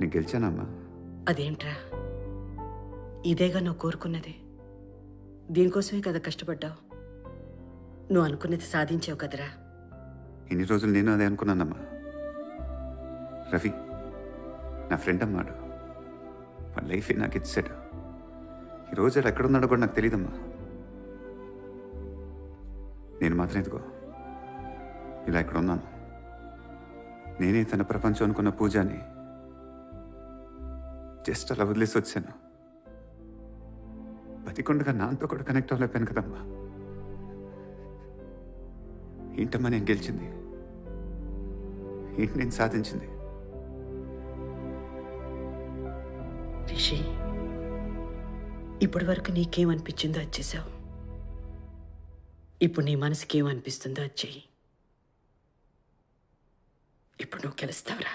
నేను గెలిచానమ్మా. అదేంట్రా, ఇదేగా నువ్వు కోరుకున్నది. దీనికోసమే కదా కష్టపడ్డావు. నువ్వు అనుకున్నది సాధించావు కదరా. ఇన్ని రోజులు నేను అదే అనుకున్నానమ్మా. రవి నా ఫ్రెండ్ అమ్మాడు. వాళ్ళ లైఫ్ నాకు ఇచ్చాడు. ఈరోజు అది ఎక్కడున్నాడో కూడా నాకు తెలియదమ్మా. నేను మాత్రం ఎదుగో ఇలా ఇక్కడ ఉన్నాను. నేనే తన ప్రపంచం అనుకున్న పూజని జస్ట్ అలా వదిలేసి వచ్చాను. బతికొండగా నాతో కూడా కనెక్ట్ అవ్వలేకపోయాను కదమ్మా. ఏంటమ్మా నేను గెలిచింది? ఏంటి నేను సాధించింది? రిషి, ఇప్పటి వరకు నీకేమనిపించిందో అది చేసావు. ఇప్పుడు నీ మనసుకి ఏమనిపిస్తుందో అది చెయ్యి. ఇప్పుడు నువ్వు గెలుస్తావురా.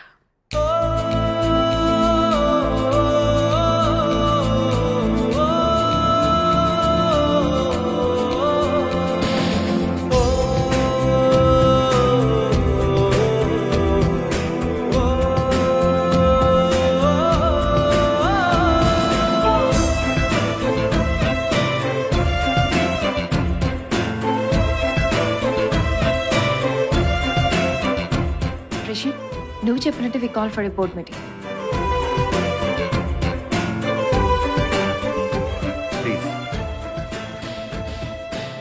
నువ్వు చెప్పినట్టు we call for a board meeting. Please.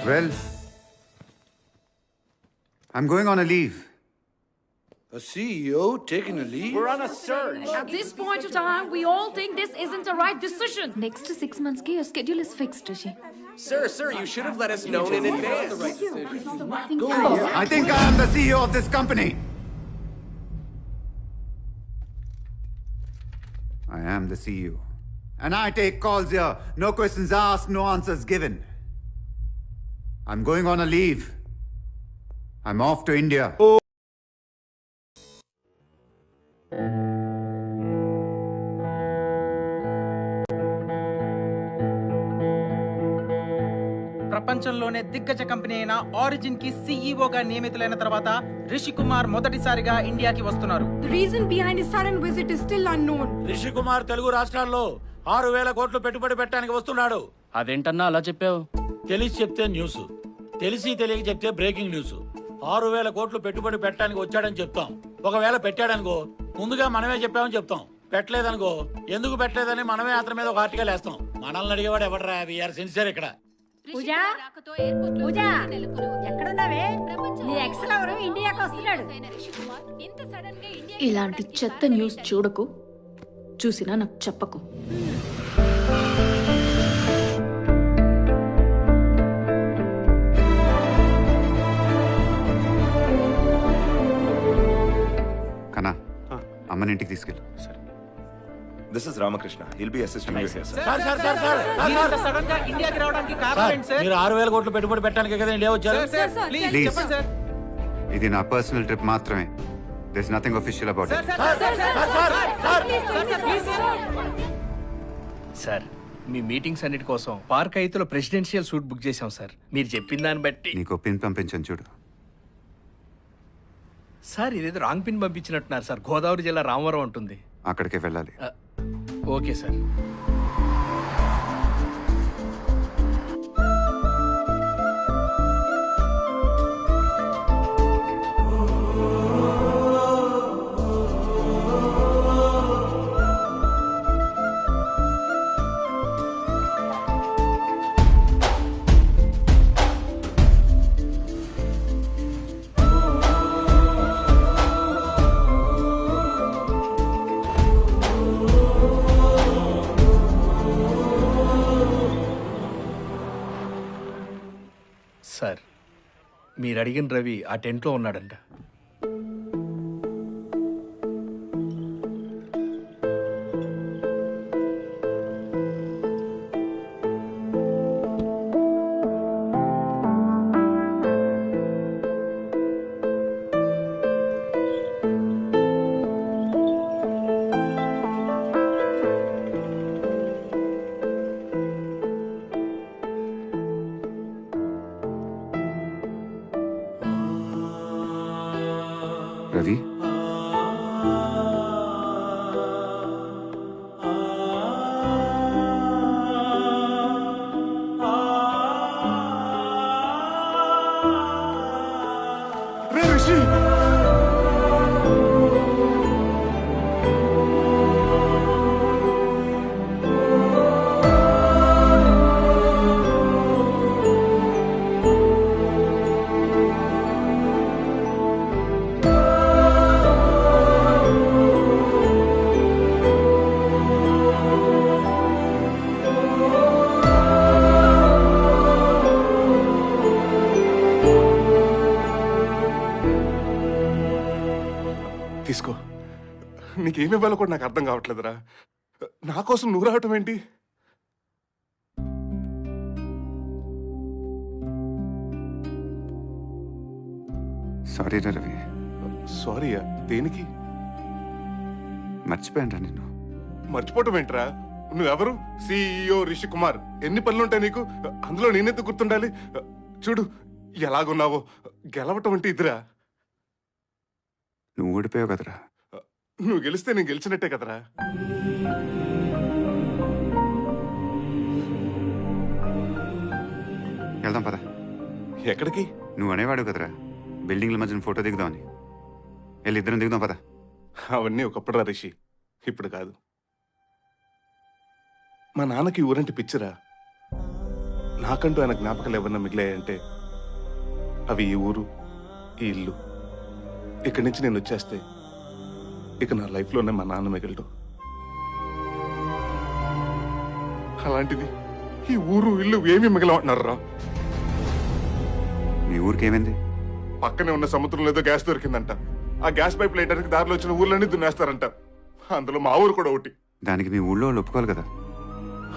Well, I'm going on a leave. A CEO taking a leave? We're on a surge. At this point of time, we all think this isn't the right decision. Next 6 months కి your schedule is fixed, Rishi. Sir, you should have let us know in advance. I think I am the CEO of this company. I am the CEO. And I take calls here. No questions asked, no answers given. I'm going on a leave. I'm off to India. ప్రపంచంలోనే దిగ్గజ company అయిన origin కి సీఈఓగా నియమితులైన తర్వాత రిషి కుమార్ మొదటిసారిగా ఇండియాకి వస్తున్నారు. The reason behind his sudden visit is still unknown. Rishi Kumar Telugu రాష్ట్రాల్లో 6,000 కోట్లు పెట్టుబడి పెట్టడానికి వస్తున్నాడు. అదేంటన్నా అలా చెప్పావు? తెలిసి చెప్తే న్యూస్, తెలిసి తెలియక చెప్తే బ్రేకింగ్ న్యూస్. 6,000 కోట్లు పెట్టుబడి పెట్టడానికి వచ్చాడని చెప్తాం. ఒకవేళ పెట్టాడనుకో ముందుగా మనమే చెప్పామని చెప్తాం. పెట్టలేదనుకో ఎందుకు పెట్టలేదని మనమే అతని మీద ఒక ఆర్టికల్ వేస్తాం. మనల్ని అడిగేవాడు ఎవడరా? వీఆర్ సిన్సియర్ ఇక్కడ. పూజ ఎక్కడున్నావే? నీ ఎక్స్ లవర్ ఇండియాకి వస్తున్నాడు. ఇలాంటి చెత్త న్యూస్ చూడకు, చూసినా నాకు చెప్పకు. కనా అమ్మని ఇంటికి తీసుకెళ్ళు. This is Ramakrishna. He'll be assisting you here, sir. ఇంత సడన్ గా ఇండియాకి రావడానికి కారణం ఏంటి సార్? మీరు 6,000 కోట్లు పెట్టుబడి పెట్టడానికి కదా ఇండియా వచ్చారు. Please Please. చెప్పండి సార్. ఇది నా పర్సనల్ ట్రిప్ మాత్రమే. There's nothing official about it. Sir, me meetings అన్నిటి కోసం పార్క్ ఐతులో ప్రెసిడెన్షియల్ సూట్ బుక్ చేశాం సార్. మీరు చెప్పిన దాన్ని బట్టి. నీకు పిన్ పంపించాను చూడు. సార్ ఇదేదో రాంగ్ పిన్ పంపించినట్టున్నారు సార్. గోదావరి జిల్లా రామవరం ఉంటుంది. అక్కడికే వెళ్ళాలి. Okay sir. సార్, మీరు అడిగిన రవి ఆ టెంట్లో ఉన్నాడంట. రవి తీసుకో. నీకేమి ఇవ్వాలో కూడా నాకు అర్థం కావట్లేదురా. నా కోసం నువ్వు రావటం ఏంటి? సారీ రా రవి, సారీయా? దేనికి? మర్చిపోయాను నిన్ను. మర్చిపోవటం ఏంట్రా? నువ్వెవరు? CEO రిషి కుమార్. ఎన్ని పనులుంటాయి నీకు? అందులో నేనెందుకు గుర్తుండాలి? చూడు ఎలాగున్నావో. గెలవటం అంటే ఇదిరా. నువ్వు ఓడిపోయావు కదరా. నువ్వు గెలిస్తే నేను గెలిచినట్టే కదరా. వెళ్దాం పద. ఎక్కడికి? నువ్వు అనేవాడు కదరా బిల్డింగ్ల మధ్యన ఫోటో దిగుదామని. వెళ్ళి ఇద్దరం దిగుదాం పద. అవన్నీ ఒకప్పుడు రా రిషి, ఇప్పుడు కాదు. మా నాన్నకి ఊరంటే పిచ్చిరా. నాకంటూ ఆయన జ్ఞాపకాలు ఎవరన్నా మిగిలాయంటే అవి ఈ ఊరు, ఈ ఇల్లు. ఇక్కడి నుంచి నేను వచ్చేస్తే ఇక నా లైఫ్లోనే మా నాన్న మిగలడు. అలాంటిది ఈ ఊరు, ఇల్లు ఏమీ మిగలమంటున్నారా? మీ ఊరికి ఏమైంది? పక్కనే ఉన్న సముద్రంలో ఏదో గ్యాస్ దొరికిందంట. ఆ గ్యాస్ పైప్ లైటర్కి దారిలో వచ్చిన ఊర్లన్నీ దున్నేస్తారంట. అందులో మా ఊరు కూడా ఒకటి. దానికి మీ ఊళ్ళో వాళ్ళు ఒప్పుకోవాలి కదా.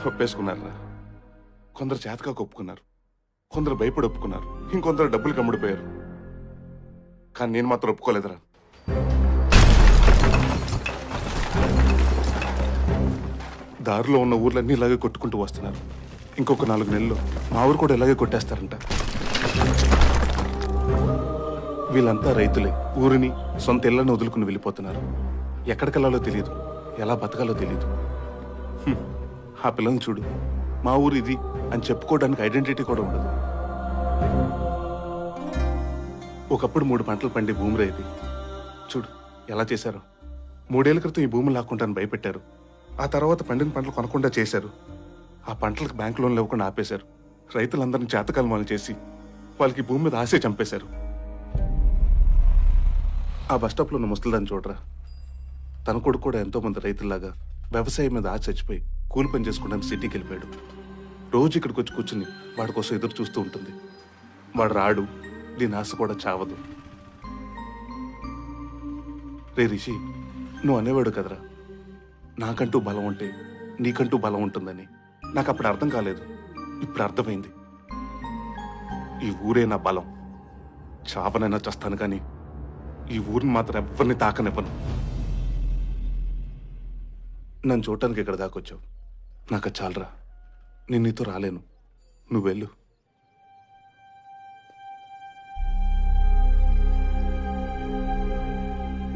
ఒప్పేసుకున్నారా? కొందరు చేతకాక ఒప్పుకున్నారు, కొందరు భయపడి ఒప్పుకున్నారు, ఇంకొందరు డబ్బులు కమ్ముడిపోయారు. కానీ నేను మాత్రం ఒప్పుకోలేదురా. దారిలో ఉన్న ఊర్లన్నీ ఇలాగే కొట్టుకుంటూ వస్తున్నారు. ఇంకొక 4 నెలల్లో మా ఊరు కూడా ఇలాగే కొట్టేస్తారంట. వీళ్ళంతా రైతులే. ఊరిని, సొంత ఇళ్లను వదులుకుని వెళ్ళిపోతున్నారు. ఎక్కడికెళ్లాలో తెలియదు, ఎలా బతకాలో తెలియదు. ఆ పిల్లల్ని చూడు, మా ఊరు ఇది అని చెప్పుకోవడానికి ఐడెంటిటీ కూడా ఉండదు. ఒకప్పుడు 3 పంటలు పండే భూమి రైతు. చూడు ఎలా చేశారు. 3 ఏళ్ల క్రితం ఈ భూములు లాక్కుంటాను భయపెట్టారు. ఆ తర్వాత పండిన పంటలు కొనకుండా చేశారు. ఆ పంటలకు బ్యాంక్ లోన్లు ఇవ్వకుండా ఆపేశారు. రైతులందరినీ చేతకాలమాలు చేసి వాళ్ళకి భూమి మీద ఆశే చంపేశారు. ఆ బస్టాప్లో ఉన్న ముసలిదాన్ని చూడరా. తన కొడుకు కూడా ఎంతో మంది రైతుల్లాగా వ్యవసాయం మీద ఆశ చచ్చిపోయి కూలి పని చేసుకోవడానికి సిటీకి వెళ్ళిపోయాడు. రోజు ఇక్కడికి వచ్చి కూర్చుని వాడి కోసం ఎదురు చూస్తూ ఉంటుంది. వాడు రాడు, దీని ఆశ కూడా చావదు. రే రిషి, నువ్వు అనేవాడు కదరా నాకంటూ బలం ఉంటే నీకంటూ బలం ఉంటుందని. నాకు అప్పుడు అర్థం కాలేదు, ఇప్పుడు అర్థమైంది. ఈ ఊరే నా బలం. చావనైనా చస్తాను కానీ ఈ ఊరిని మాత్రం ఎవరిని తాకనివ్వను. నన్ను చూడటానికి ఇక్కడ దాకొచ్చావు, నాకు చాలరా. నేను నీతో రాలేను, నువ్వు వెళ్ళు.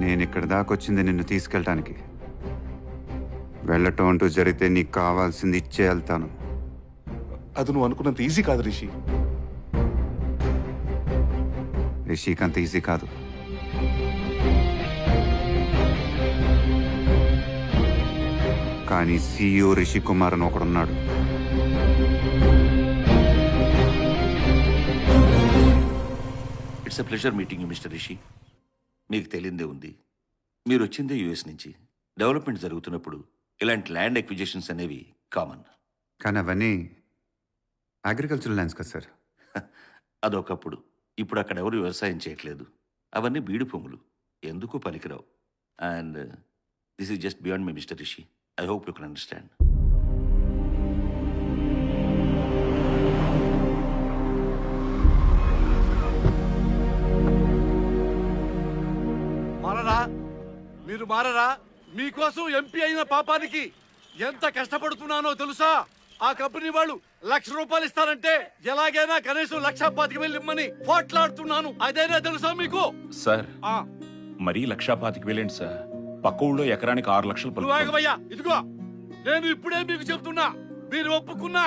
నేను ఇక్కడ దాకొచ్చింది నిన్ను తీసుకెళ్ళటానికి. వెళ్ళటం అంటూ జరిగితే నీకు కావాల్సింది ఇచ్చే వెళ్తాను. అది నువ్వు అనుకున్నంత ఈజీ కాదు రిషి. రిషికి అంత ఈజీ కాదు. కానీ CEO రిషి కుమార్ అని ఒకడున్నాడు. It's a pleasure meeting you mister Rishi. మీకు తెలియందే ఉంది, మీరు వచ్చిందే US నుంచి. డెవలప్మెంట్ జరుగుతున్నప్పుడు ఇలాంటి ల్యాండ్ ఎక్విజిషన్స్ అనేవి కామన్. కానీ అవన్నీ అగ్రికల్చరల్ ల్యాండ్స్ కదా సార్. అదొకప్పుడు. ఇప్పుడు అక్కడ ఎవరు వ్యవసాయం చేయట్లేదు. అవన్నీ బీడు భూములు, ఎందుకు పనికిరావు. And this is just beyond my Mister Rishi. I hope you can understand. మారరా, మీరు మారరా. మీకోసం ఎంపీ అయిన పాపానికి ఎంత కష్టపడుతున్నానో తెలుసా? ఆ కంపెనీ వాళ్ళు ₹1,00,000 ఇస్తారంటే ఎలాగైనా కనీసం 1,25,000 ఇమ్మని పోట్లాడుతున్నాను. అదేనా తెలుసా మీకు? సార్, మరీ 1,25,000 సార్. పక్క ఊళ్ళో ఎకరానికి 6 లక్షలు నువ్వు ఆగవయ్యా, ఇదిగో నేను ఇప్పుడే మీకు చెప్తున్నా, మీరు ఒప్పుకున్నా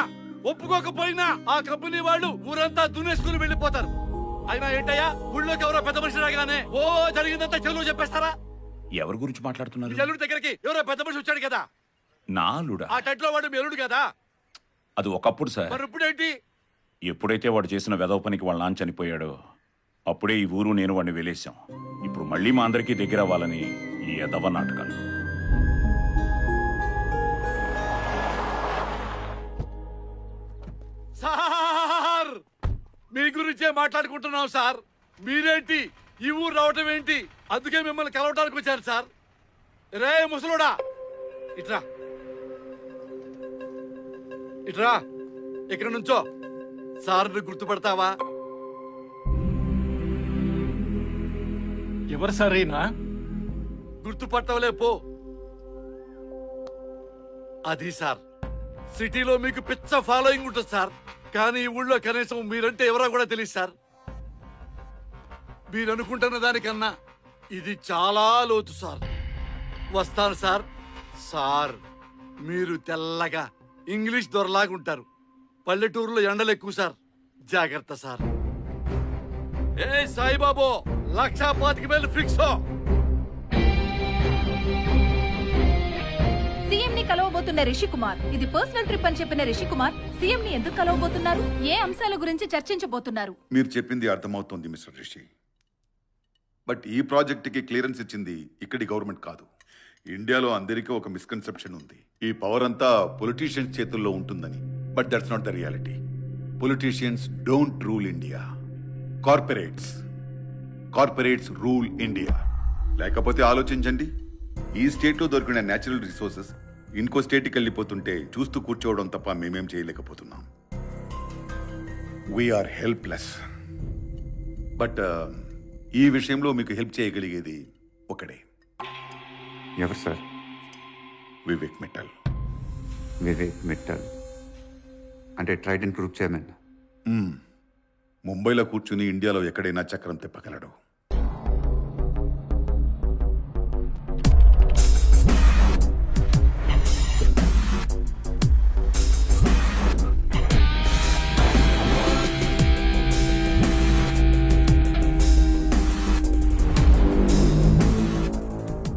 ఒప్పుకోకపోయినా ఆ కంపెనీ వాళ్ళు ఊరంతా దున్నేసుకుని వెళ్ళిపోతారు. అయినా ఏంటయ్యా, ఊళ్ళోకి ఎవరో పెద్ద మనిషి రాగానే ఓ జరిగిందంతా చెల్లు చెప్పేస్తారా? ఎవరి గురించి మాట్లాడుతున్నారు? మీ అల్లుడి దగ్గరికి ఎవరో పెద్ద మనిషి వచ్చాడు కదా, నా అల్లుడా? ఆ టైట్లో వాడు మీ అల్లుడు కదా. అది ఒకప్పుడు సార్. మరి ఇప్పుడేంటి? ఎప్పుడైతే వాడు చేసిన వెధవ పనికి వాళ్ళ నాన్న చనిపోయాడో అప్పుడే ఈ ఊరు నేను వాడిని వెలేశాం. ఇప్పుడు మళ్ళీ మా అందరికీ దగ్గర అవ్వాలని ఈ ఎదవ నాటకాలు. సార్, మీ గురించే మాట్లాడుకుంటున్నాం సార్. మీరేంటి ఈ ఊరు రావటం ఏంటి? అందుకే మిమ్మల్ని కలవడానికి వచ్చారు సార్. రే ముసలోడా, ఇట్రా ఇట్రా, ఇక్కడ నుంచో. సార్ని గుర్తుపడతావా? ఎవరు సరేనా? గుర్తుపట్టవలే పో. అది సార్, సిటీలో మీకు పిచ్చ ఫాలోయింగ్ ఉంటుంది సార్, కానీ ఈ ఊళ్ళో కనీసం మీరంటే ఎవరో కూడా తెలియదు సార్. మీరు అనుకుంటున్న దానికన్నా ఇది చాలా లోతు సార్. వస్తాను సార్. సార్, మీరు తెల్లగా ఇంగ్లీష్ దొరలాగుంటారు. పల్లెటూరులో ఎండలు ఎక్కువ సార్, జాగ్రత్త సార్. ఏ సాయిబాబు, 1,25,000 ఫిక్స్. సీఎం ని కలవబోతున్న రిషి కుమార్, ఇది పర్సనల్ ట్రిప్ అని చెప్పిన రిషి కుమార్ సీఎం ని ఎందుకు కలవబోతున్నారు? ఏ అంశాల గురించి చర్చించబోతున్నారు? మీరు చెప్పింది అర్థమవుతోంది మిస్టర్ రిషి, బట్ ఈ ప్రాజెక్టుకి క్లియరెన్స్ ఇచ్చింది ఇక్కడి గవర్నమెంట్ కాదు. ఇండియాలో అందరికీ ఒక మిస్కన్సెప్షన్ ఉంది, ఈ పవర్ అంతా పొలిటీషియన్స్ చేతుల్లో ఉంటుందని. But that's not the reality. Politicians don't rule India, corporates rule India. లేకపోతే ఆలోచించండి, ఈ స్టేట్లో దొరికిన న్యాచురల్ రిసోర్సెస్ ఇంకో స్టేట్కి వెళ్ళిపోతుంటే చూస్తూ కూర్చోవడం తప్ప మేమేం చేయలేకపోతున్నాం. We are helpless. బట్ ఈ విషయంలో మీకు హెల్ప్ చేయగలిగేది ఒకడే. ఎవరు సార్? వివేక్ మిట్టల్. వివేక్ మిట్టల్ అంటే ట్రైడెంట్ గ్రూప్ చైర్మన్. ముంబైలో కూర్చుని ఇండియాలో ఎక్కడైనా చక్రం తిప్పగలడు.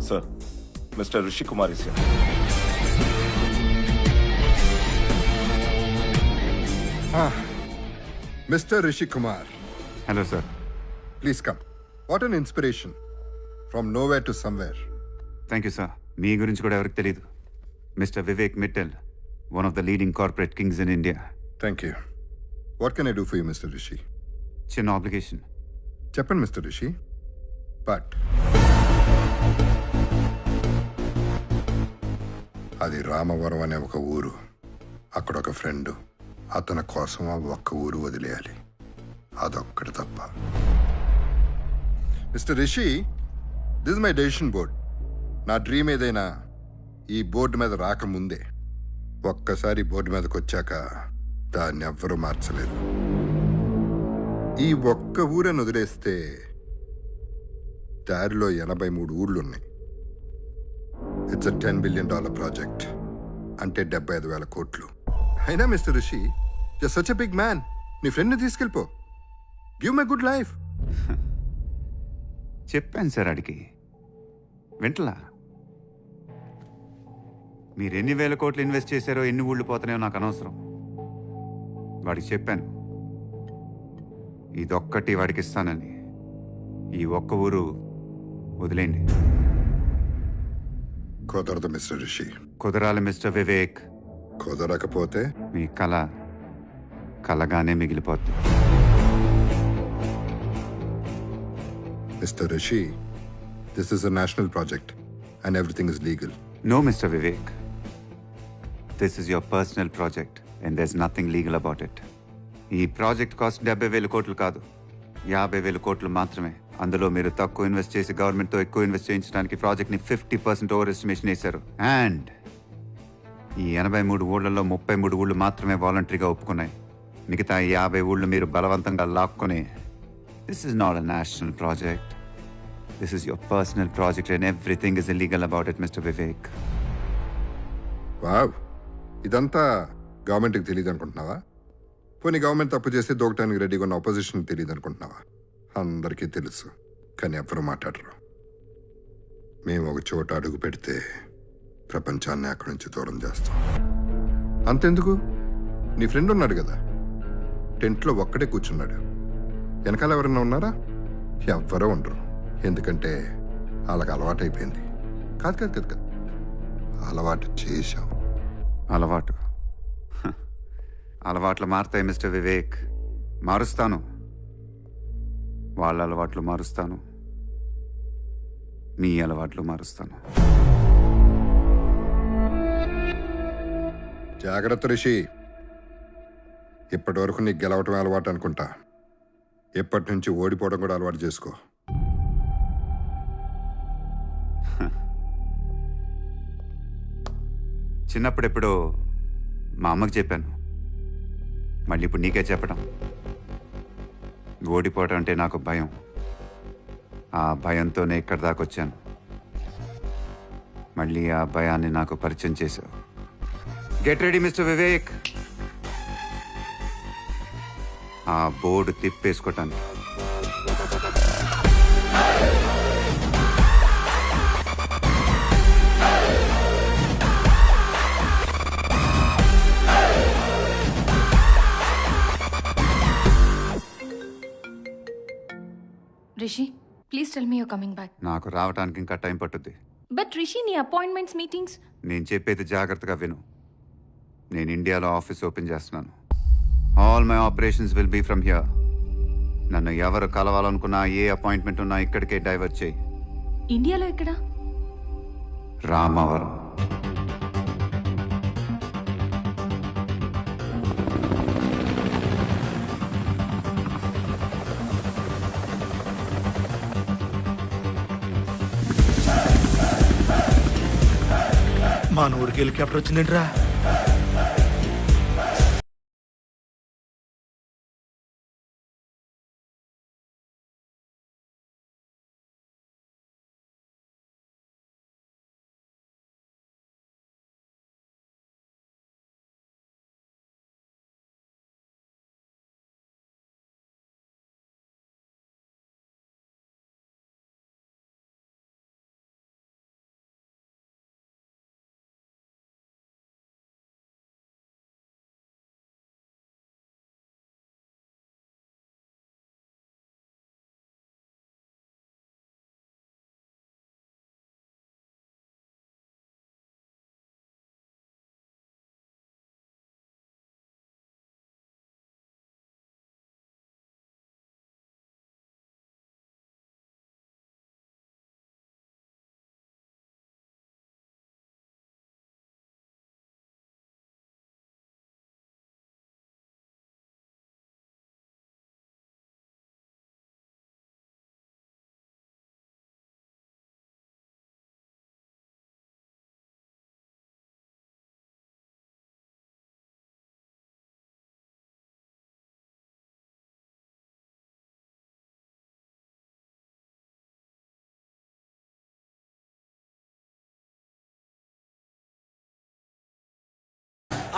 Sir, Mr. Rishi Kumar is here. Mr. Rishi Kumar. Hello, sir. Please come. What an inspiration. From nowhere to somewhere. Thank you, sir. మీ గురించి కూడా ఎవరికి తెలియదు. Mister Vivek Mittal, one of the leading corporate kings in India. Thank you. What can I do for you, Mr. Rishi? చిన్న obligation. చెప్పండి, Mr. Rishi. But అది రామవరం అనే ఒక ఊరు. అక్కడ ఒక ఫ్రెండ్. అతని కోసం ఆ ఒక్క ఊరు వదిలేయాలి. అదొక్కటి తప్ప. Mister Rishi, this is my decision board. నా డ్రీమ్ ఏదైనా ఈ బోర్డు మీద రాకముందే, ఒక్కసారి బోర్డు మీదకి వచ్చాక దాన్ని ఎవ్వరూ మార్చలేదు. ఈ ఒక్క ఊరని వదిలేస్తే దారిలో 83 ఊళ్ళున్నాయి. ఇట్స్ $10 billion ప్రాజెక్ట్, అంటే 75,000 కోట్లు. అయినా Mister Rishi, you are such a big man. నీ ఫ్రెండ్ని తీసుకెళ్ళిపో. Give my good life. చెప్పాను సార్ అడిగి వెంటలా. మీరు ఎన్ని వేల కోట్లు ఇన్వెస్ట్ చేశారో, ఎన్ని ఊళ్ళు పోతున్నాయో నాకు అనవసరం. వాడికి చెప్పాను ఇదొక్కటి వాడికి ఇస్తానని. ఈ ఒక్క ఊరు వదిలేండి. కుదరదు మిస్టర్ రిషి. కుదరాలి మిస్టర్ వివేక్. కుదరకపోతే మీ కళ కలగానే మిగిలిపోద్ది. Mister Rishi, this is a national project and everything is legal. No Mister Vivek, this is your personal project and there is nothing legal about it. ఈ ప్రాజెక్ట్ కాస్ట్ 70,000 కోట్లు కాదు, 50,000 కోట్లు మాత్రమే. అందులో మీరు తక్కువ ఇన్వెస్ట్ చేసి గవర్నమెంట్తో ఎక్కువ ఇన్వెస్ట్ చేయించడానికి ప్రాజెక్ట్ని 50% ఓవర్ ఎస్టిమేషన్ వేశారు. అండ్ ఈ 83 ఊళ్ళల్లో 33 ఊళ్ళు మాత్రమే వాలంటరీగా ఒప్పుకున్నాయి. మిగతా 50 ఊళ్ళు మీరు బలవంతంగా లాక్కొని. This is not a national project, This is your personal project and everything is illegal about it, Mr. Vivek. Wow, ఇదంతా గవర్నమెంట్కి తెలియదు అనుకుంటున్నావా? పోనీ గవర్నమెంట్ తప్పు చేస్తే దూకటానికి రెడీగా ఉన్న అపోజిషన్ తెలియదు అనుకుంటున్నావా? అందరికీ తెలుసు, కానీ ఎవరు మాట్లాడరు. మేము ఒక చోట అడుగు పెడితే ప్రపంచాన్ని అక్కడి నుంచి దూరం చేస్తాం. అంతెందుకు, నీ ఫ్రెండ్ ఉన్నాడు కదా, టెంట్లో ఒక్కడే కూర్చున్నాడు. వెనకాల ఎవరన్నా ఉన్నారా? ఎవ్వరూ ఉండరు. ఎందుకంటే వాళ్ళకి అలవాటైపోయింది. కాదు కాదు కాదు కాదు, అలవాటు చేశాం. అలవాటు హ. అలవాట్లు మారుతాయి మిస్టర్ వివేక్. మారుస్తాను. వాళ్ళ అలవాట్లు మారుస్తాను, మీ అలవాట్లు మారుస్తాను. జాగ్రత్త రిషి, ఇప్పటి వరకు నీకు గెలవటం అలవాటు అనుకుంటా. ఎప్పటి నుంచి ఓడిపోవడం కూడా అలవాటు చేసుకో. చిన్నప్పుడెప్పుడో మా అమ్మకి చెప్పాను, మళ్ళీ ఇప్పుడు నీకే చెప్పడం. ఓడిపోవడం అంటే నాకు భయం. ఆ భయంతోనే ఇక్కడి దాకా వచ్చాను. మళ్ళీ ఆ భయాన్ని నాకు పరిచయం చేశావు. గెట్ రెడీ మిస్టర్ వివేక్, ఆ బోర్డు తిప్పేసుకోవటానికి. Rishi, please tell me your coming back. నాకు రావడానికి ఇంకా టైం పట్టుద్ది. బట్ రిషి, నీ అపాయింట్మెంట్స్, మీటింగ్స్. నేను చెప్పేది జాగ్రత్తగా విను. నేను ఇండియాలో ఆఫీస్ ఓపెన్ చేస్తున్నాను. All my operations will be from here. నన్ను ఎవరు కలవాలనుకున్నా, ఏ అపాయింట్మెంట్ ఉన్నా ఇక్కడికే డైవర్ట్ చేయి. ఇండియాలో ఎక్కడ? రామవరం. మా ఊరికి హెలికాప్టర్ వచ్చిందేంట్రా?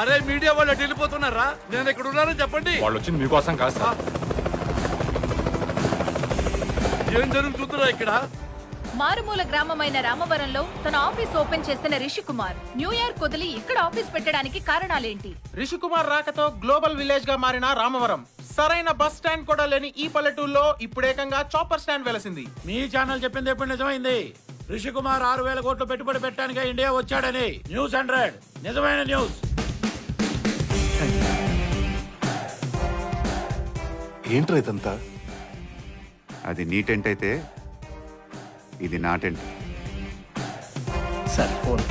అరే మీడియా వాళ్ళు అటు వెళ్ళిపోతున్నారా? నేను ఇక్కడ ఉన్నానని చెప్పండి. వాళ్ళు వచ్చింది మీకోసం కాదు సార్. ఏం జరుగుతుందిరా ఇక్కడ? మారుమూల గ్రామమైన రామవరంలో తన ఆఫీస్ ఓపెన్ చేసిన రిషి కుమార్ న్యూయార్క్ వదిలి ఇక్కడ ఆఫీస్ పెట్టడానికి కారణాలేంటి? రిషి కుమార్ రాకతో గ్లోబల్ విలేజ్ గా మారిన రామవరం సరైన బస్ స్టాండ్ కూడా లేని ఈ పల్లెటూరులో ఇప్పుడేకంగా చాపర్ స్టాండ్ వెలసింది. మీ ఛానల్ చెప్పింది ఎప్పుడు నిజమైంది? రిషి కుమార్ 6,000 కోట్లు పెట్టుబడి పెట్టడానికి ఇండియా వచ్చాడని న్యూస్ 100 నిజమైన న్యూస్. ఏంట్రా ఇదంతా? అది నీ టెంట్ అయితే ఇది నా టెంట్. Sir phone.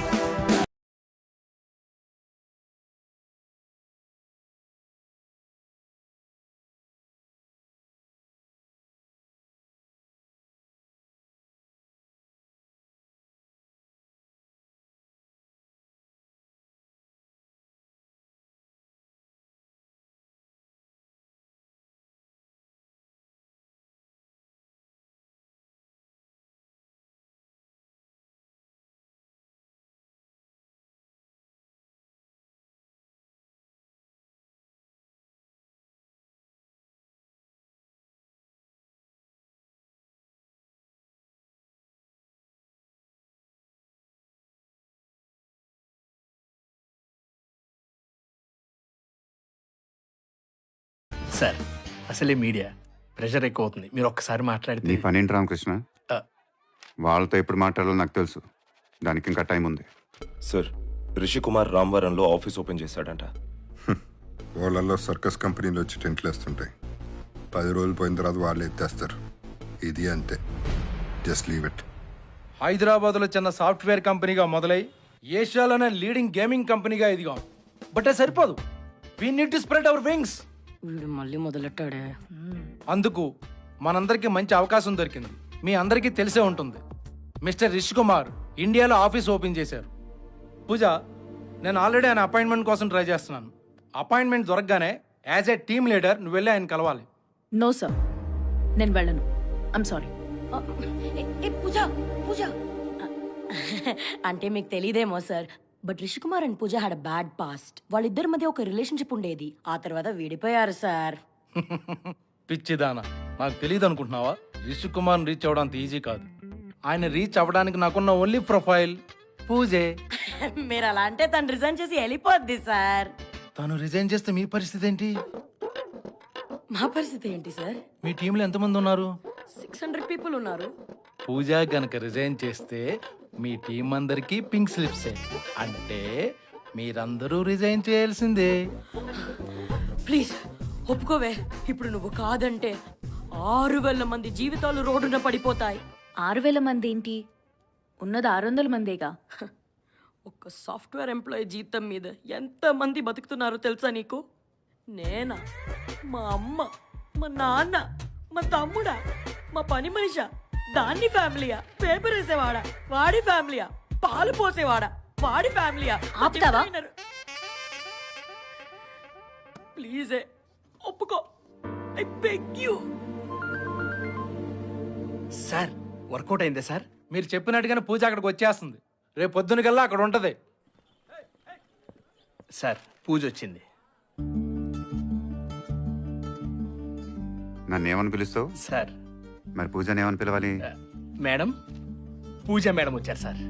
సార్ అసలే మీడియా ప్రెషర్ ఎక్కువ అవుతుంది, మీరు ఒక్కసారి మాట్లాడితే. నీ పని ఏంటి రామకృష్ణ? వాళ్ళతో ఎప్పుడు మాట్లాడాలో నాకు తెలుసు, దానికి ఇంకా టైం ఉంది. సార్, రిషి కుమార్ రామవరంలో ఆఫీస్ ఓపెన్ చేశాడంట. వాళ్ళల్లో సర్కస్ కంపెనీలు వచ్చి టెంట్లు వేస్తుంటాయి. 10 రోజులు పోయిన తర్వాత వాళ్ళు ఎత్తేస్తారు. ఇది అంతే, జస్ట్ లీవ్ ఇట్. హైదరాబాద్లో చిన్న సాఫ్ట్వేర్ కంపెనీగా మొదలై ఏషియాలోనే లీడింగ్ గేమింగ్ కంపెనీగా ఎదిగాం. బట్ అది సరిపోదు, we need to spread our wings. వీడు మళ్ళీ మొదలెట్టాడే. అందుకు మనందరికీ మంచి అవకాశం దొరికింది. మీ అందరికీ తెలిసే ఉంటుంది, మిస్టర్ రిషి కుమార్ ఇండియాలో ఆఫీస్ ఓపెన్ చేశారు. పూజ, నేను ఆల్రెడీ ఆయన అపాయింట్మెంట్ కోసం ట్రై చేస్తున్నాను. అపాయింట్మెంట్ దొరకగానే యాజ్ ఏ టీమ్ లీడర్ నువ్వు వెళ్ళి ఆయన కలవాలి. నో సార్, నేను వెళ్ళను. I'm sorry. పూజ పూజ అంటే మీకు తెలియదేమో sir, but Rishi Kumar and Pooja had a bad past. వాళ్ళిద్దరి మధ్య ఒక రిలేషన్షిప్ ఉండేది, ఆ తర్వాత విడిపోయారు సార్. పిచ్చిదానా, నాకు తెలియదు అనుకుంటున్నావా? రిషి కుమార్ రీచ్ అవ్వడానికి ఈజీ కాదు. ఆయన రీచ్ అవ్వడానికి నాకున్న ఓన్లీ ప్రొఫైల్ పూజే. మీరు అలా అంటే తను రిజైన్ చేసి వెళ్ళిపోద్ది సార్. తను రిజైన్ చేస్తే మీ పరిస్థితి ఏంటి? మా పరిస్థితి ఏంటి సార్? మీ టీంలో ఎంతమంది ఉన్నారు? 600 పీపుల్ ఉన్నారు. పూజ గనక రిజైన్ చేస్తే మీ టీం అందరికీ పింక్ స్లిప్సే, అంటే మీరందరూ రిజైన్ చేయాల్సిందే. ప్లీజ్ ఒప్పుకోవే. ఇప్పుడు నువ్వు కాదంటే 6,000 మంది జీవితాలు రోడ్డున పడిపోతాయి. 6,000 మంది ఏంటి, ఉన్నది 600 మందేగా. ఒక్క సాఫ్ట్వేర్ ఎంప్లాయీ జీతం మీద ఎంత మంది బతుకుతున్నారో తెలుసా నీకు? నేనా, మా అమ్మ, మా నాన్న, మా తమ్ముడా, మా పని మనిషా, దాన్ని ఫ్యామిలీయా, పేపర్ వేసేవాడా వాడి ఫ్యామిలీయా, పాలు పోసేవాడా వాడి ఫ్యామిలీయా? ఆపుతావా? ప్లీజే ఒప్పుకో, I beg you. Sir work out అయిందా సార్? మీరు చెప్పినట్టుగానే పూజ అక్కడికి వచ్చేస్తుంది. రేపు పొద్దునకల్లా అక్కడ ఉంటది. సార్ పూజ వచ్చింది. నన్ను ఏమని పిలుస్తావు? సార్ మరి పూజని ఏమని పిలవాలి? మేడం, పూజ మేడం వచ్చారు సార్.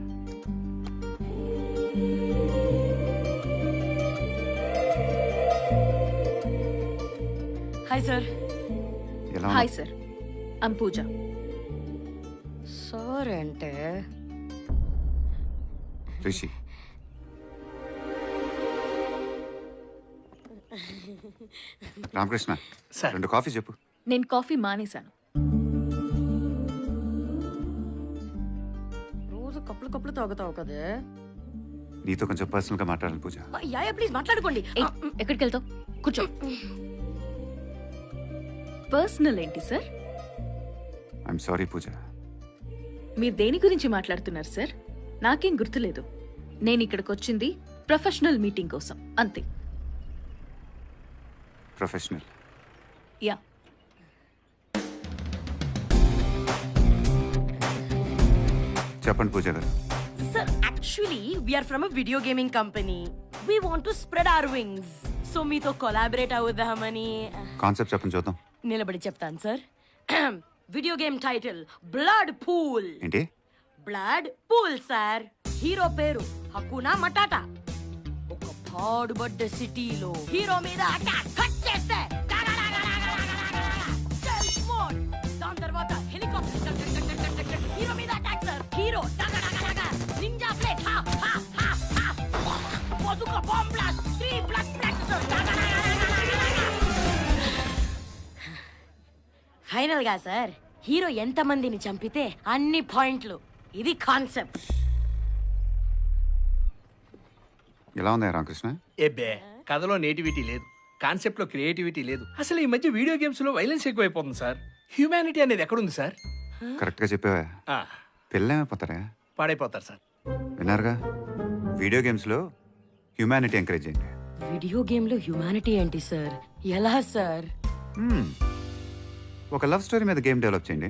Hi sir. ఎలా hi sir, I'm Pooja. Sir అంటే రిషి. రామకృష్ణ, 2 కాఫీ చెప్పు. నేను కాఫీ మానేశాను. రోజు కప్పులు తాగుతావు కదే. నీతో కొంచెం పర్సనల్ గా మాట్లాడాలి పూజ. యా ప్లీజ్ మాట్లాడుకోండి. ఎక్కడికి వెళ్తావు? కూర్చో. పర్సనల్ ఏంటి సార్? ఐఎమ్ సారీ పూజ. మీరు దేని గురించి మాట్లాడుతున్నారు సార్? నాకేం గుర్తులేదు. నేను ఇక్కడికి వచ్చింది ప్రొఫెషనల్ మీటింగ్ కోసం, అంతే. ప్రొఫెషనల్? యా. చెప్పండి పూజ గారు. Sir actually we are from a video gaming company. We want to spread our wings. So మీతో కొలాబరేట్ అవుదామని. కాన్సెప్ట్ చెప్పండి చూద్దాం. నిలబడి చెప్తాను sir. Video game title blood pool. ఏంటి? Blood pool sir. హీరో పేరు హకునా మటాటా. ఒక పాడుబడ్డ సిటీలో హీరో మీద అటాక్ కట్ చేస్తే స్టెల్త్ మోడ్. దాని తర్వాత హెలికాప్టర్ హీరో మీద attack sir. Hero ninja plate bazooka bomb blast 3 blood splat sir. Final గా సార్ హీరో ఎంత మందిని చంపితే అన్ని పాయింట్లు. ఇది కాన్సెప్ట్. ఎలా ఉంది రామకృష్ణ? ఏబే, కథలో నేటివిటీ లేదు, కాన్సెప్ట్ లో క్రియేటివిటీ లేదు. అసలు ఈ మధ్య వీడియో గేమ్స్ లో వైలెన్స్ ఎక్కువైపోతుంది సార్. హ్యూమానిటీ అనేది ఎక్కడుంది సార్? కరెక్ట్ గా చెప్పావా? పిల్లలేమైపోతారా? పాడైపోతారు సార్. విన్నారుగా, వీడియో గేమ్స్ లో హ్యూమానిటీ ఎంకరేజ్ చేయండి. వీడియో గేమ్ లో హ్యూమానిటీ ఏంటి సార్? ఎలా సార్? ఒక లవ్ స్టోరీ మీద గేమ్ డెవలప్ చేయండి.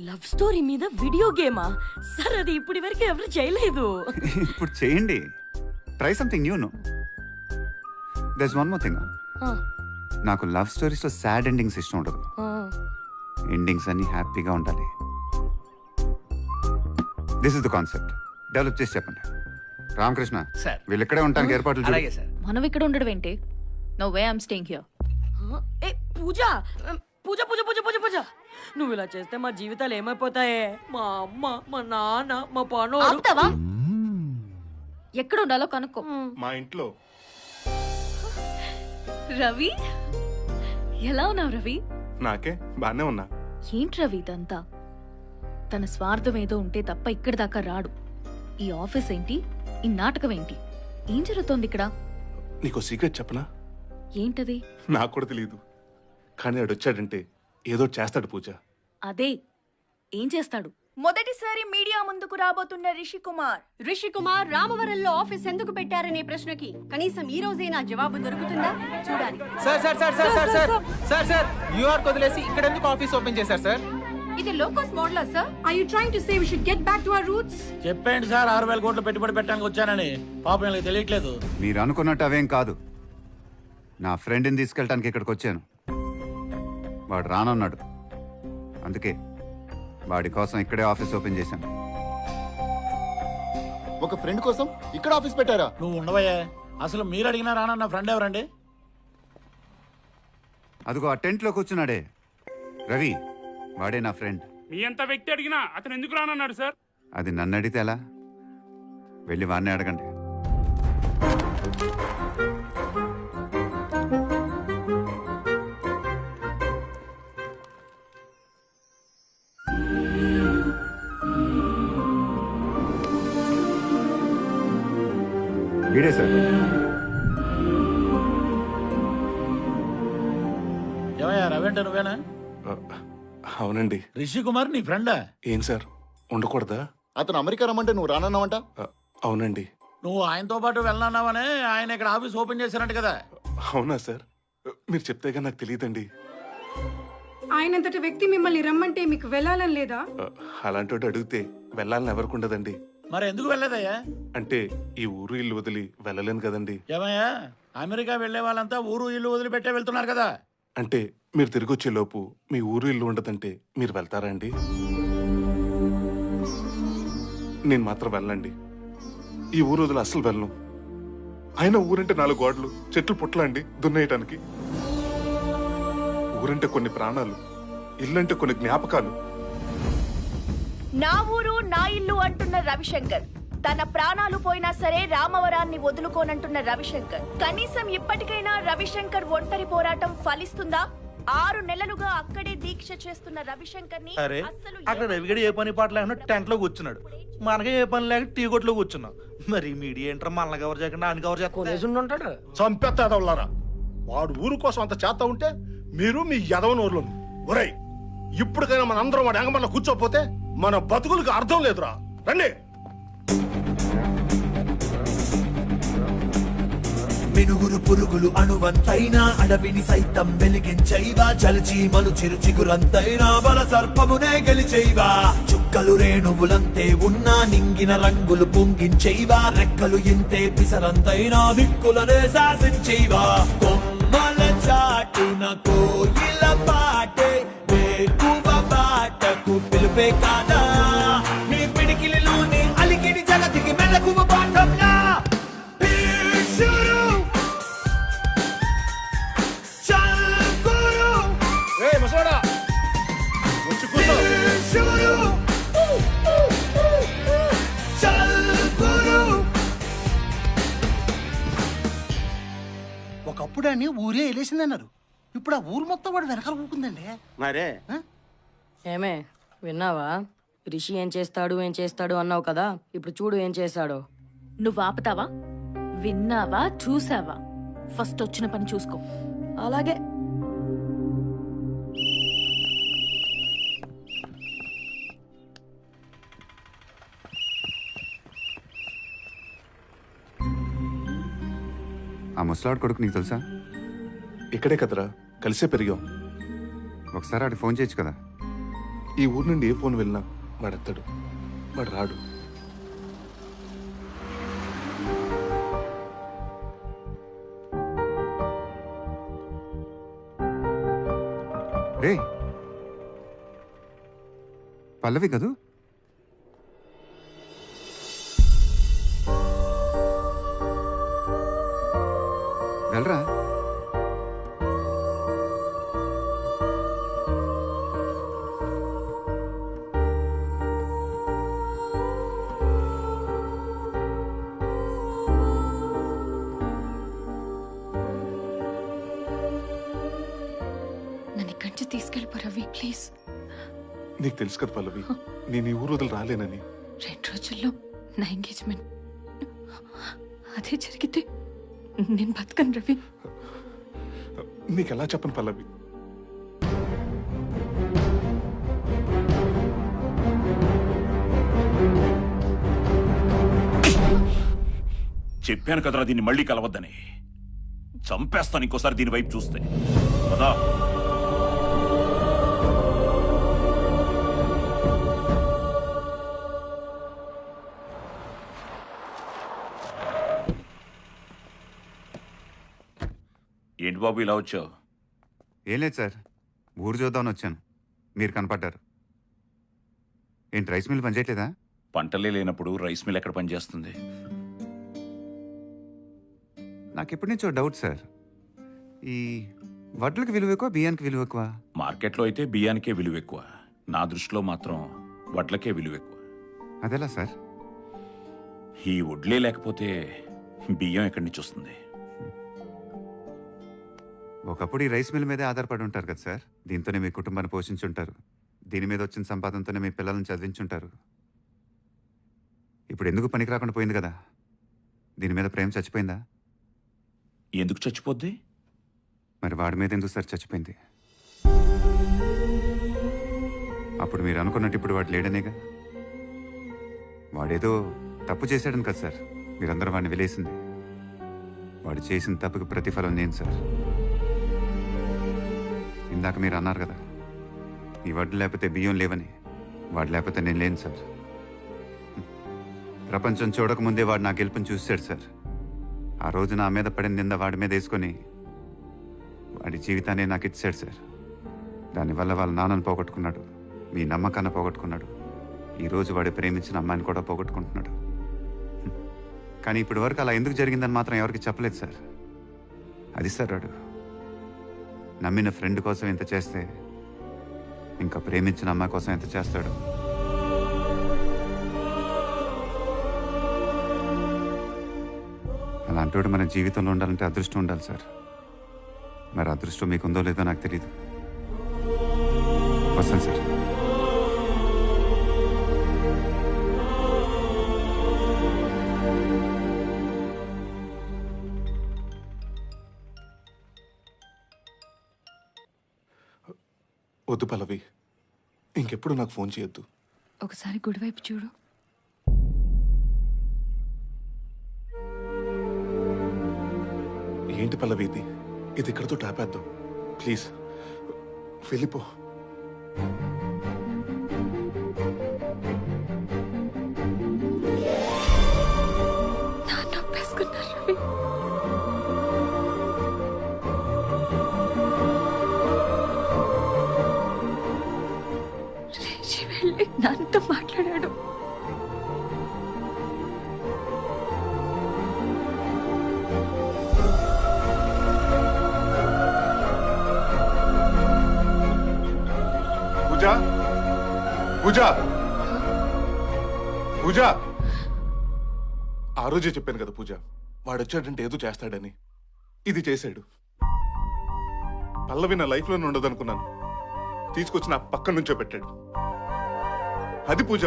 లవ్ స్టోరీ మీద వీడియో గేమా సార్? అది ఇప్పటి వరకు ఎవరు చేయలేదు. ఇప్పుడు చేయండి. Try something new. No there is one more thing. నాకు లవ్ స్టోరీస్ లో సాడ్ ఎండింగ్స్ ఇష్టం ఉండదు. ఎండింగ్స్ అన్ని హ్యాపీగా ఉండాలి. This is the concept. Develop చేసి చెప్పండి. రామకృష్ణ, సార్ వీళ్ళు ఇక్కడే ఉండడానికి ఏర్పాట్లు అలాగే సార్. మనం ఇక్కడ ఉండడం ఏంటి? No way I'm staying here. ఏ పూజ పూజ పూజ పూజ పూజ పూజ నువ్వు ఇలా చేస్తే మా జీవితాలు ఏమైపోతాయే? మా అమ్మ, మా నాన్న, మా పనోడు. ఆపుతావా? ఎక్కడ ఉండాలో కనుక్కో. మా ఇంట్లో. రవి, ఎలా ఉన్నావు రవి? నాకే బానే ఉన్నా. ఏంటి రవి ఇదంతా? తన స్వార్థం ఏదో ఉంటే తప్ప ఇక్కడి దాకా రాడు. ఈ ఆఫీస్ ఏంటి, ఈ నాటకం ఏంటి, ఏం జరుగుతోంది ఇక్కడ? నీకో సీక్రెట్ చెప్పనా? ఏంటది? నాకు కూడా తెలియదు, కానీ ఆడొచ్చాడంటే ఏదో చేస్తాడు పూజ. అదే, ఏం చేస్తాడు? మొదటిసారి మీడియా ముందుకు రాబోతున్న రిషి కుమార్ రామవరంలో ఆఫీస్ ఎందుకు పెట్టారనే ప్రశ్నకి కనీసం ఈ రోజైనా జవాబు దొరుకుతుందా చూడాలి. Sir sir sir sir sir sir sir sir New York వదిలేసి ఇక్కడ ఎందుకు ఆఫీస్ ఓపెన్ చేశారు సార్? ఇది locus model sir. Are you trying to say we should get back to our roots? చెప్పండి సార్, 6,000 కోట్లు పెట్టుబడి పెట్టడానికి వచ్చానని. పాపం వీళ్ళకి తెలియట్లేదు. మీరు అనుకున్నట్టు అవేం కాదు. నా ఫ్రెండ్ని తీసుకెళ్ళటానికి ఇక్కడికి వచ్చాను. వాడు రానన్నాడు, అందుకే వాడి కోసం ఇక్కడే ఆఫీస్ ఓపెన్ చేశాను. ఒక ఫ్రెండ్ కోసం ఇక్కడ ఆఫీస్ పెట్టారా? నువ్వు ఉండవయ్యా. అసలు మీరు అడిగినా రానన్న ఫ్రెండ్ ఎవరండి? అదిగో ఆ టెంట్లో కూర్చున్నాడే రవి, వాడే నా ఫ్రెండ్. మీ అంత వ్యక్తి అడిగినా అతను ఎందుకు రానన్నాడు సార్? అది నన్ను అడిగితే ఎలా? వెళ్ళి వాడిని అడగండి. వీడే సార్. ఏమయ్యా రవి అంటే నువ్వేనా? అవునండి. రిషి కుమార్ నీ ఫ్రెండా? ఏం సార్, ఉండకూడదా? అతను అమెరికా రమ్మంటే నువ్వు రానన్నావంట. అవునండి. నువ్వు ఆయనతో పాటు వెళ్ళన్నావనే ఆయన ఇక్కడ ఆఫీస్ ఓపెన్ చేశారంట కదా? అవునా సార్? మీరు చెప్తేగా నాకు తెలియదండి. ఆయనంతటి వ్యక్తి మిమ్మల్ని రమ్మంటే మీకు వెళ్ళాలని లేదా? అలాంటి వాడు అడిగితే వెళ్ళాలని ఎవరికి ఉండదండి. మరి ఎందుకు వెళ్ళలేదయ్యా? అంటే ఈ ఊరు ఇల్లు వదిలి వెళ్ళలేను కదండి. ఏమయ్యా, అమెరికా వెళ్లే వాళ్ళంతా ఊరు ఇల్లు వదిలిపెట్టే వెళ్తున్నారు కదా? అంటే మీరు తిరిగి వచ్చే లోపు మీ ఊరు ఇల్లు ఉండదంటే మీరు వెళ్తారా అండి? నేను మాత్రం వెళ్ళండి. ఈ ఊరు వదిలి అస్సలు వెళ్ళను. అయినా ఊరంటే 4 గోడలు, చెట్లు పుట్టలండి దున్నేయటానికి. ఊరంటే కొన్ని ప్రాణాలు, ఇల్లంటే కొన్ని జ్ఞాపకాలు. నా ఊరు నా ఇల్లు అంటున్న రవిశంకర్, తన ప్రాణాలు పోయినా సరే రామవరాన్ని వదులుకోనంటున్న రవిశంకర్. కనీసం ఇప్పటికైనా రవిశంకర్ ఒంటరి పోరాటం ఫలిస్తుందా? 6 నెలలుగా అక్కడే దీక్ష చేస్తున్న రవిశంకర్ ని అరే అక్కడ రవిగడి ఏ పని పాట లేకుండా టెంట్ లో కూర్చున్నాడు, మనకే ఏ పని లేక టీ కొట్లో కూర్చున్నాం. మరి మీడియా ఏంటారు మనల్ని కవర్ చేయకుండా ఆయన కవర్ చేసుకుంటాడు. చంపేస్తాడవులారా. వాడు ఊరు కోసం అంత చేస్తా ఉంటే మీరు మీ యదవనూరులో ఒరేయ్, ఇప్పటికైనా మన అందరం వాడు ఎంగమన్న కూర్చోపోతే మన బతుకులకు అర్థం లేదురా. రండి. మినుగురు పురుగులు అణువంతైనా అడవిని సైతం వెలిగించైవా, జలచీమలు చిరు చిగురంతైనా బల సర్పమునే గెలిచైవా, చుక్కలు రేణువులంతే ఉన్నా నింగిన రంగులు పొంగించైవా, రెక్కలు ఇంతే పిసరంతైనా దిక్కులనే శాసించైవా, కొమ్మల చాటున కోయిల పాటే వేకువ బాటకు పిలుపే కాదా, నీ పిడికిలిలోని అలికిడి జగతికి మెలకువ పాఠంలా. ఒకప్పుడు అని ఊరే వెళ్ళేసిందన్నారు, ఇప్పుడు ఆ ఊరు మొత్తం వాడు వెనకాల ఊరుకుందండి. మరే ఏమే విన్నావా? రిషి ఏం చేస్తాడు అన్నావు కదా, ఇప్పుడు చూడు ఏం చేశాడో. నువ్వు ఆపుతావా? విన్నావా? చూసావా? ఫస్ట్ వచ్చిన పని చూసుకో. అలాగే. ఆ ముసలాడు కొడుకు నీకు తెలుసా? ఇక్కడే కదరా, కలిసే పెరిగాం. ఒకసారి ఆడికి ఫోన్ చేయొచ్చు కదా. ఈ ఊరు నుండి ఏ ఫోన్ వెళ్ళినా వాడెత్తాడు, వాడు రాడు. రే పల్లవి కదూ? వెళ్ళరా. నన్ను ఇక్కడి నుంచి తీసుకెళ్ళిపో రవి ప్లీజ్. నీకు తెలుసు కదా పల్లవి, నేను ఈ ఊరు వదిలి రాలేనని. 2 రోజుల్లో నా ఎంగేజ్మెంట్. అదే జరిగితే నేను బతకను రవి. నీకు ఎలా చెప్పను పల్లవి? చెప్పాను కదరా దీన్ని మళ్ళీ కలవద్దని. చంపేస్తాను ఇంకోసారి దీని వైపు చూస్తే. పదా. ఏంటి బాబు ఇలా వచ్చావు? ఏం లేదు సార్, ఊరు చూద్దామని వచ్చాను. మీరు కనపడ్డారు. ఏంటి రైస్ మిల్ పనిచేయట్లేదా? పంటలే లేనప్పుడు రైస్ మిల్ ఎక్కడ పనిచేస్తుంది? నాకు ఎప్పటి నుంచో డౌట్ సార్, ఈ వడ్లకు విలువ ఎక్కువ, బియ్యానికి విలువ ఎక్కువ? మార్కెట్లో అయితే బియ్యానికే విలువ ఎక్కువ, నా దృష్టిలో మాత్రం వడ్లకే విలువ ఎక్కువ. అదెలా సార్? ఈ వడ్లే లేకపోతే బియ్యం ఎక్కడి నుంచి వస్తుంది? ఒకప్పుడు ఈ రైస్ మిల్ మీదే ఆధారపడి ఉంటారు కదా సార్. దీంతోనే మీ కుటుంబాన్ని పోషించుంటారు. దీని మీద వచ్చిన సంపాదనతోనే మీ పిల్లల్ని చదివించుంటారు. ఇప్పుడు ఎందుకు పనికి రాకుండా పోయింది కదా? దీని మీద ప్రేమ చచ్చిపోయిందా? ఎందుకు చచ్చిపోద్ది? మరి వాడి మీద ఎందుకు సార్ చచ్చిపోయింది? అప్పుడు మీరు అనుకున్నట్టు ఇప్పుడు వాడు లేడనేగా. వాడేదో తప్పు చేశాడని కదా సార్ మీరందరూ వాడిని వెలేసింది. వాడు చేసిన తప్పుకి ప్రతిఫలం నేను సార్. ఇందాక మీరు అన్నారు కదా, ఈ వడ్లు లేకపోతే బియ్యం లేవని. వాడు లేకపోతే నేను లేను సార్. ప్రపంచం చూడకముందే వాడు నా గెలుపుని చూశాడు సార్. ఆ రోజు నా మీద పడిన నింద వాడి మీద వేసుకొని వాడి జీవితాన్ని నాకు ఇచ్చాడు సార్. దానివల్ల వాళ్ళ నాన్నను పోగొట్టుకున్నాడు, మీ నమ్మకాన్ని పోగొట్టుకున్నాడు. ఈరోజు వాడు ప్రేమించిన అమ్మాయిని కూడా పోగొట్టుకుంటున్నాడు. కానీ ఇప్పటి వరకు అలా ఎందుకు జరిగిందని మాత్రం ఎవరికి చెప్పలేదు సార్. అది సార్ వాడు నమ్మిన ఫ్రెండ్ కోసం ఎంత చేస్తే ఇంకా ప్రేమించిన అమ్మాయి కోసం ఎంత చేస్తాడు. అలాంటి మన జీవితంలో ఉండాలంటే అదృష్టం ఉండాలి సార్. మరి అదృష్టం మీకుందో లేదో నాకు తెలియదు. వస్తాను సార్. వద్దు పల్లవి, ఇంకెప్పుడు నాకు ఫోన్ చేయొద్దు. ఒకసారి గుడివైపు చూడు. ఏంటి పల్లవి ఇది? ఇది ఇక్కడతో టాపేద్దాం ప్లీజ్. వెళ్ళిపో. నాన్నతో మాట్లాడాడు. పూజ, పూజ, పూజ. ఆ రోజే చెప్పాను కదా పూజ, వాడు వచ్చాడంటే ఏదో చేస్తాడని. ఇది చేశాడు. పల్లవి నా లైఫ్లోనే ఉండదనుకున్నాను, తీసుకొచ్చి నా పక్కన నుంచో పెట్టాడు. అది పూజ.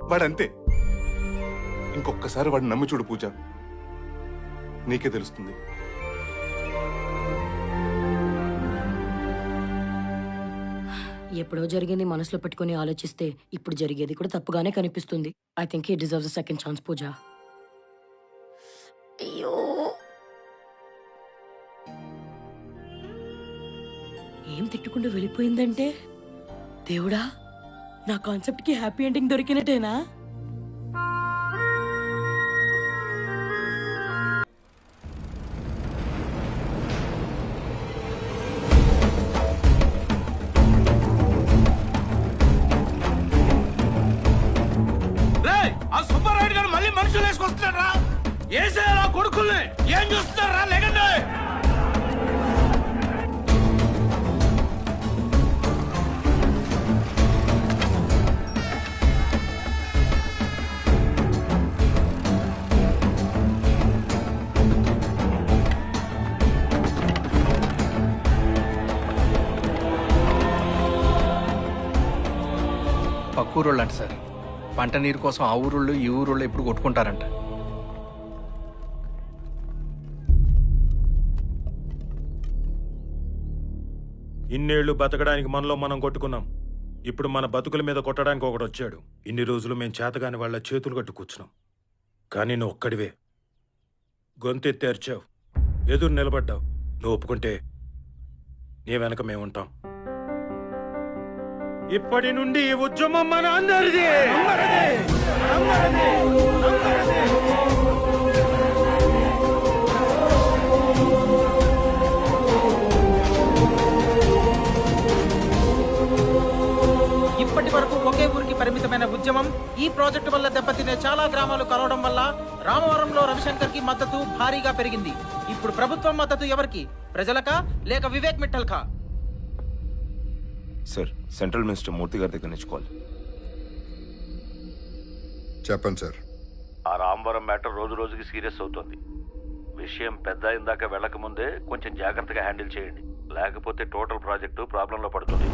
వాడంతే. ఇంకొకసారి వాడిని నమ్మి చూడు పూజ, నీకే తెలుస్తుంది. ఎప్పుడో జరిగింది మనసులో పెట్టుకుని ఆలోచిస్తే ఇప్పుడు జరిగేది కూడా తప్పుగానే కనిపిస్తుంది. I think he deserves a second chance Pooja. అయ్యో, ఏం తిట్టుకుంటూ వెళ్ళిపోయిందంటే, దేవుడా నా కాన్సెప్ట్ కి హ్యాపీ ఎండింగ్ దొరికినట్టేనా? ఆ సుబ్బారాయుడు గారు మళ్ళీ మనుషులు వేసుకొస్తున్నారా? ఏసేయాలా కొడుకుల్ని? ఏం చూస్తున్నారా? లేకండి. పక్క ఊరోళ్ళు అంట సార్. పంట నీరు కోసం ఆ ఊరోళ్ళు ఈ ఊరోళ్ళు ఎప్పుడు కొట్టుకుంటారంట. ఇన్నేళ్లు బతకడానికి మనలో మనం కొట్టుకున్నాం. ఇప్పుడు మన బతుకుల మీద కొట్టడానికి ఒకడు వచ్చాడు. ఇన్ని రోజులు మేము చేతగాని వాళ్ళ చేతులు కట్టు కూర్చున్నాం. కానీ నువ్వు ఒక్కడివే గొంతెత్తి అరిచావు, ఎదురు నిలబడ్డావు. నువ్వు ఒప్పుకుంటే నీ వెనక మేముంటాం. ఇప్పటి నుండి ఈ ఉద్యమం మన అందరిది. ఇప్పటి వరకు ఒకే ఊరికి పరిమితమైన ఉద్యమం ఈ ప్రాజెక్టు వల్ల దెబ్బతినే చాలా గ్రామాలు కలవడం వల్ల రామవరంలో రవిశంకర్ కి మద్దతు భారీగా పెరిగింది. ఇప్పుడు ప్రభుత్వం మద్దతు ఎవరికి? ప్రజలకా లేక వివేక్ మిట్టల్ కా? సార్, సెంట్రల్ మినిస్టర్ మూర్తి గారి దగ్గర నుంచి కాల్. చెప్పండి సార్. ఆ రామవరం మ్యాటర్ రోజు రోజుకి సీరియస్ అవుతుంది. విషయం పెద్ద అయిందాక వెళ్ళకముందే కొంచెం జాగ్రత్తగా హ్యాండిల్ చేయండి, లేకపోతే టోటల్ ప్రాజెక్టు ప్రాబ్లంలో పడుతుంది.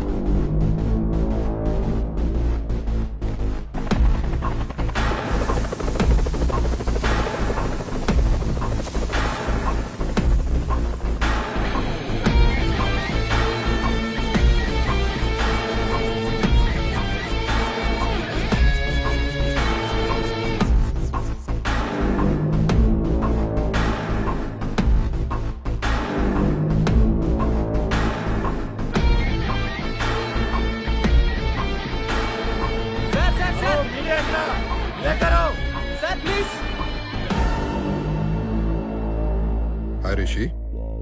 Hi, Rishi.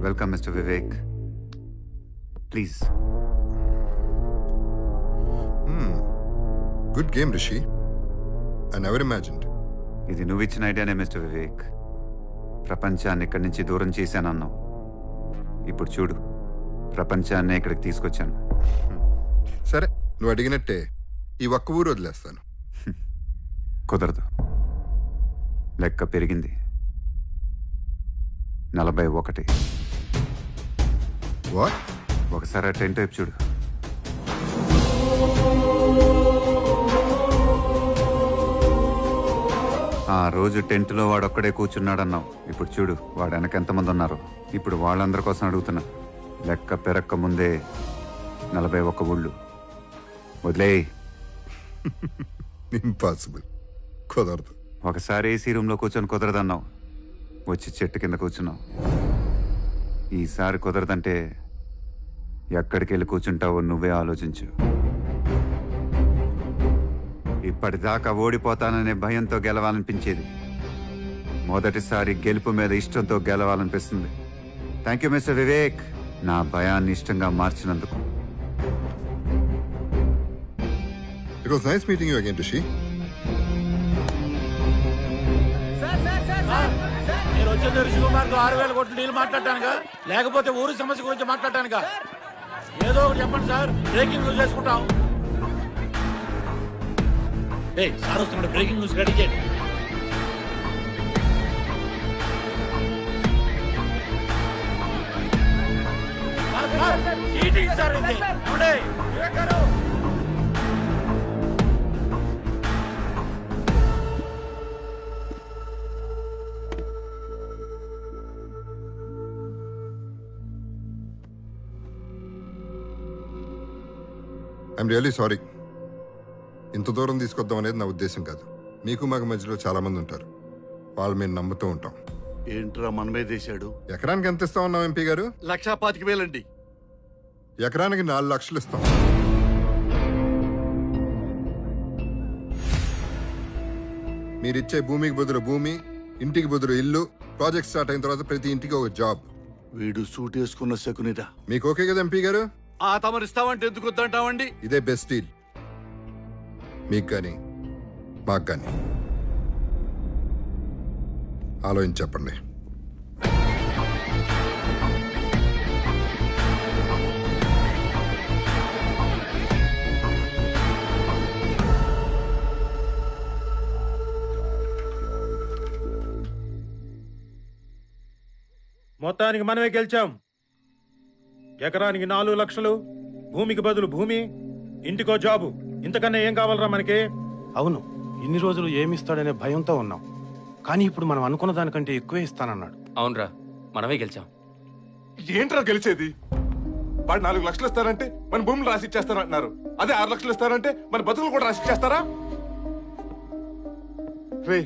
Welcome, Mr. Vivek. Please. Good game, Rishi. I never imagined. ఇది నువ్వు ఇచ్చిన ఐడియానే మిస్టర్ వివేక్. ప్రపంచాన్ని ఇక్కడి నుంచి దూరం చేశానన్నావు. ఇప్పుడు చూడు, ప్రపంచాన్ని ఇక్కడికి తీసుకొచ్చాను. సరే, నువ్వు అడిగినట్టే ఈ ఒక్క ఊరు వదిలేస్తాను. కుదరదు. లెక్క పెరిగింది. 41. వాట్? ఒకసారి ఆ టెంట్ వైపు చూడు. ఆ రోజు టెంట్లో వాడొక్కడే కూర్చున్నాడన్నావు. ఇప్పుడు చూడు, వాడు వెనక ఎంతమంది ఉన్నారు. ఇప్పుడు వాళ్ళందరి కోసం అడుగుతున్నా. లెక్క పెరక్క ముందే 41 ఊళ్ళు. వదిలేయ్. ఇంపాసిబుల్. కుదరదు. ఒకసారి ఏసీ రూమ్లో కూర్చొని కుదరదన్నావు. వచ్చి చెట్టు కింద కూర్చున్నావు. ఈసారి కుదరదంటే ఎక్కడికి వెళ్ళి కూర్చుంటావో నువ్వే ఆలోచించు. ఇప్పటిదాకా ఓడిపోతాననే భయంతో గెలవాలనిపించేది. మొదటిసారి గెలుపు మీద ఇష్టంతో గెలవాలనిపిస్తుంది. థ్యాంక్ యూ మిస్టర్ వివేక్, నా భయాన్ని ఇష్టంగా మార్చినందుకు. It was nice meeting you again, Rishi. నేను వచ్చేది రిషి కుమార్తో 6,000 కోట్ల డీల్ మాట్లాడటానుగా, లేకపోతే ఊరి సమస్య గురించి మాట్లాడటానుగా? ఏదో ఒకటి చెప్పండి సార్, బ్రేకింగ్ న్యూస్ చేసుకుంటాం. సార్ వస్తున్నాడు, బ్రేకింగ్ న్యూస్ రెడీ చేయండి. Sir I'm really sorry. ఇంత దూరం తీసుకొద్దాం అనేది నా ఉద్దేశం కాదు. మీకు మాకు మధ్యలో చాలా మంది ఉంటారు, వాళ్ళు మేము నమ్ముతూ ఉంటాం. ఏంట్రా మనమే చేశాడు? ఎకరానికి ఎంత ఇస్తా ఉన్నాం ఎంపీ గారు? 1,25,000 అండి. ఎకరానికి 4 లక్షలు ఇస్తాం. మీరిచ్చే భూమికి బదులు భూమి, ఇంటికి బదులు ఇల్లు, ప్రాజెక్ట్ స్టార్ట్ అయిన తర్వాత ప్రతి ఇంటికి ఒక జాబ్. వీడు సూట్ వేసుకున్న శకునిరా. మీకు ఓకే కదా ఎంపీ గారు? తమరిస్తామంటే ఎందుకు వద్దంటామండి? ఇదే బెస్ట్ డీల్ మీకు కానీ మాకు కానీ. ఆలోచించి చెప్పండి. మొత్తానికి మనమే గెలిచాం. ఎకరానికి 4 లక్షలు, భూమికి బదులు భూమి, ఇంటికో జాబు. ఇంతకన్నా ఏం కావాలరా మనకి? అవును, ఇన్ని రోజులు ఏమిస్తాడనే భయంతో ఉన్నాం. కానీ ఇప్పుడు మనం అనుకున్న దానికంటే ఎక్కువే ఇస్తానన్నాడు. అవునరా, మనమే గెలిచాం. ఏంట్రా గెలిచేది? వాడు 4 లక్షలు ఇస్తారంటే మన భూములు రాసి ఇచ్చేస్తారంటున్నారు. అదే 6 లక్షలు ఇస్తారంటే మన బతుకులు కూడా రాసి ఇచ్చేస్తారా? రే,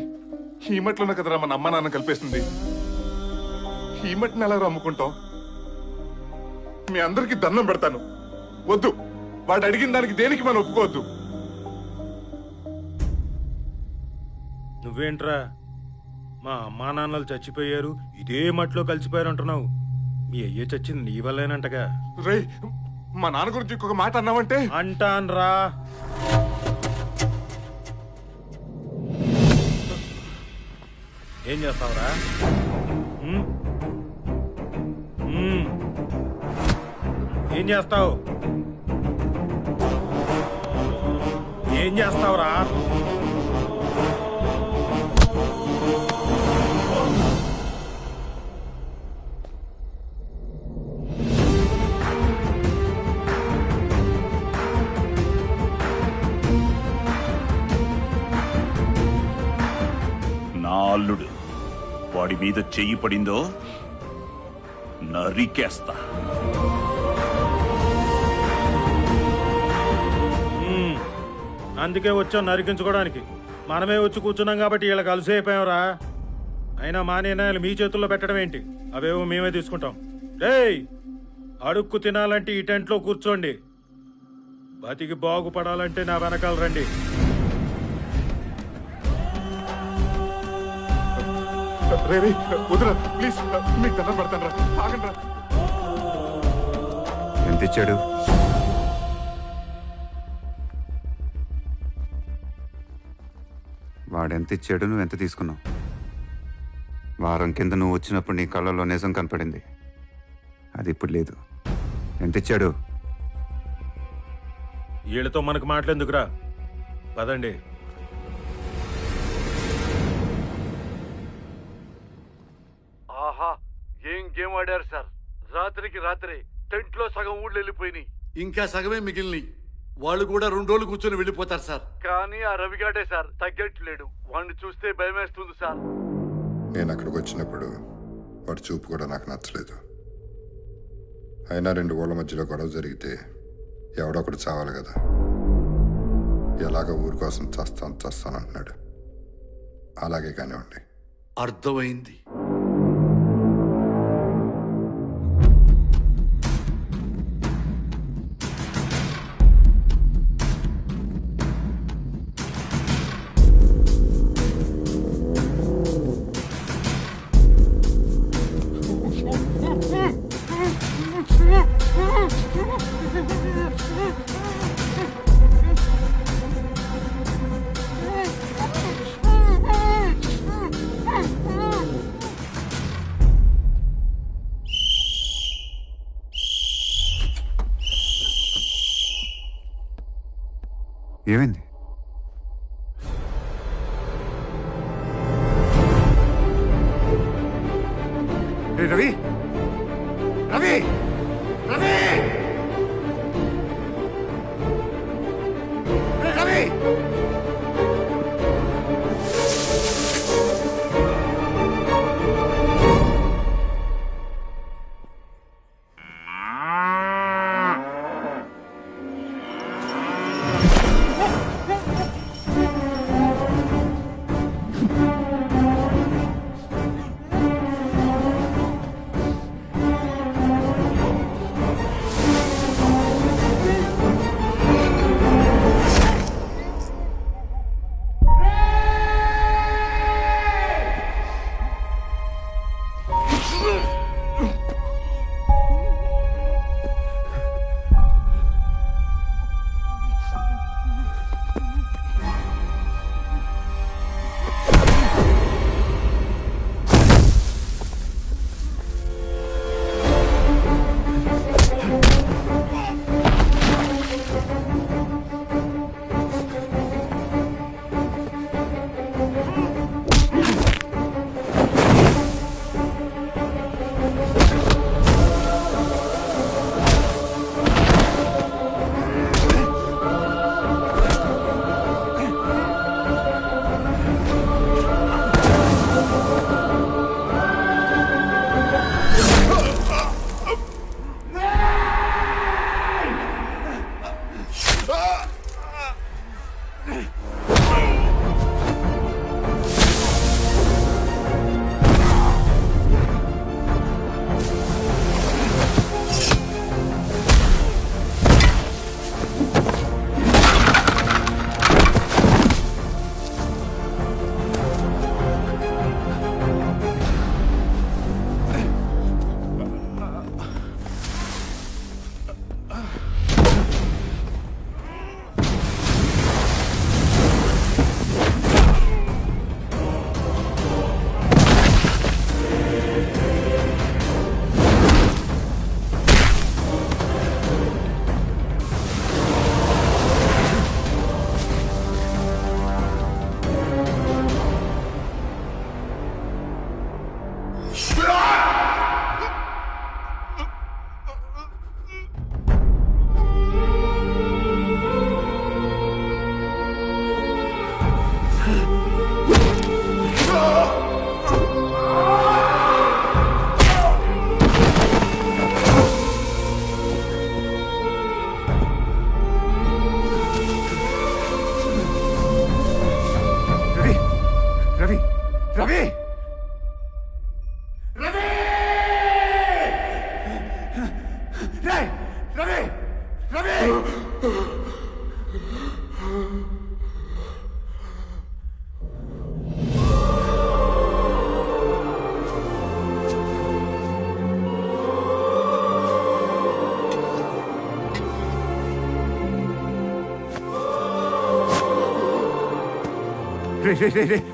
ఈ మట్లోనే కదరా మన అమ్మ నాన్న కలిపేస్తుంది. ఈ మట్టిని ఎలా అమ్ముకుంటాం? మీ అందరికి దండం పెడతాను, వద్దు. వాడు అడిగిన దానికి దేనికి మనం ఒప్పుకోవద్దు. నువ్వేంట్రా మా అమ్మా నాన్నలు చచ్చిపోయారు, ఇదే మట్లో కలిసిపోయారు అంటున్నావు? మీ అయ్యే చచ్చింది నీ వల్లేనంటగా. రే, మా నాన్న గురించి ఇంకొక మాట అన్నావంటే అంటాన్రా. ఏం చేస్తావురా? ఏం చేస్తావు? ఏం చేస్తావురా? నా అల్లుడు వాడి మీద చెయ్యి పడిందో నరికేస్తా. అందుకే వచ్చాం నరికించుకోవడానికి. మనమే వచ్చి కూర్చున్నాం కాబట్టి వీళ్ళకి అలసి అయిపోయావురా. అయినా మా నిర్ణయాలు మీ చేతుల్లో పెట్టడం ఏంటి? అవేవో మేమే తీసుకుంటాం. రేయ్, అడుక్కు తినాలంటే ఈ టెంట్లో కూర్చోండి, బతికి బాగుపడాలంటే నా వెనకాల రండి. రే రే, వద్దురా ప్లీజ్, మీకు దండం పెడతాను రా, ఆగండి రా. ఎంత ఇచ్చాడు? వాడెంత ఇచ్చాడు, నువ్వెంత తీసుకున్నావు? వారం కింద నువ్వు వచ్చినప్పుడు నీ కళ్ళల్లో నిజం కనపడింది, అది ఇప్పుడు లేదు. ఎంత ఇచ్చాడు? వీళ్ళతో మనకు మాట్లాడేందుకురా, పదండి. ఆహా, ఏం గేమ్ ఆడారు సార్. రాత్రికి రాత్రే టెంట్ లో సగం ఊళ్ళు వెళ్ళిపోయినాయి, ఇంకా సగమే మిగిలినాయి. వాళ్ళు కూడా 2 రోజులు కూర్చొని వెళ్ళిపోతారు సార్. కానీ ఆ రవిగాడే సార్ తగ్గట్లేడు. వాడిని చూస్తే భయమేస్తుంది సార్. నేను అక్కడికి వచ్చినప్పుడు వాడి చూపు కూడా నాకు నచ్చలేదు. అయినా 2 ఊళ్ళ మధ్యలో గొడవ జరిగితే ఎవడొకడు చావాలి కదా. ఎలాగ ఊరి కోసం చస్తానంటున్నాడు. అలాగే కానివ్వండి. అర్థమైంది. ఏమైంది? రవి, రవి, రవి, రవి.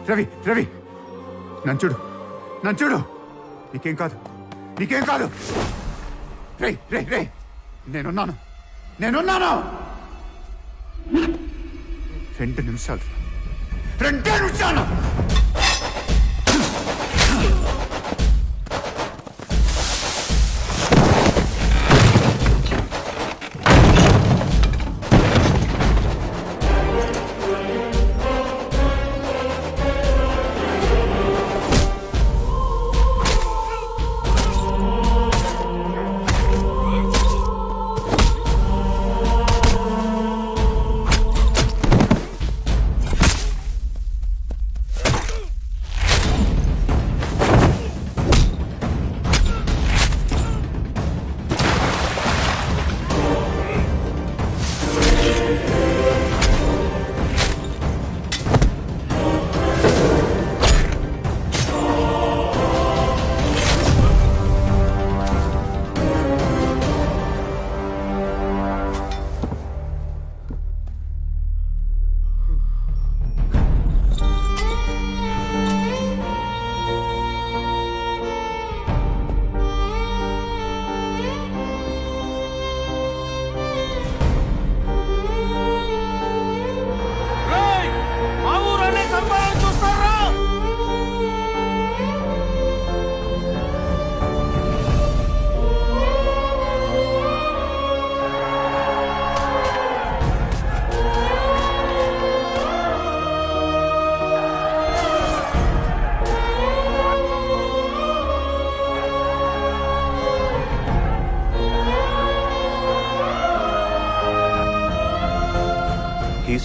రవి రవి నన్ను చూడు నీకేం కాదు రే రే రే నేనున్నాను 2 నిమిషాలు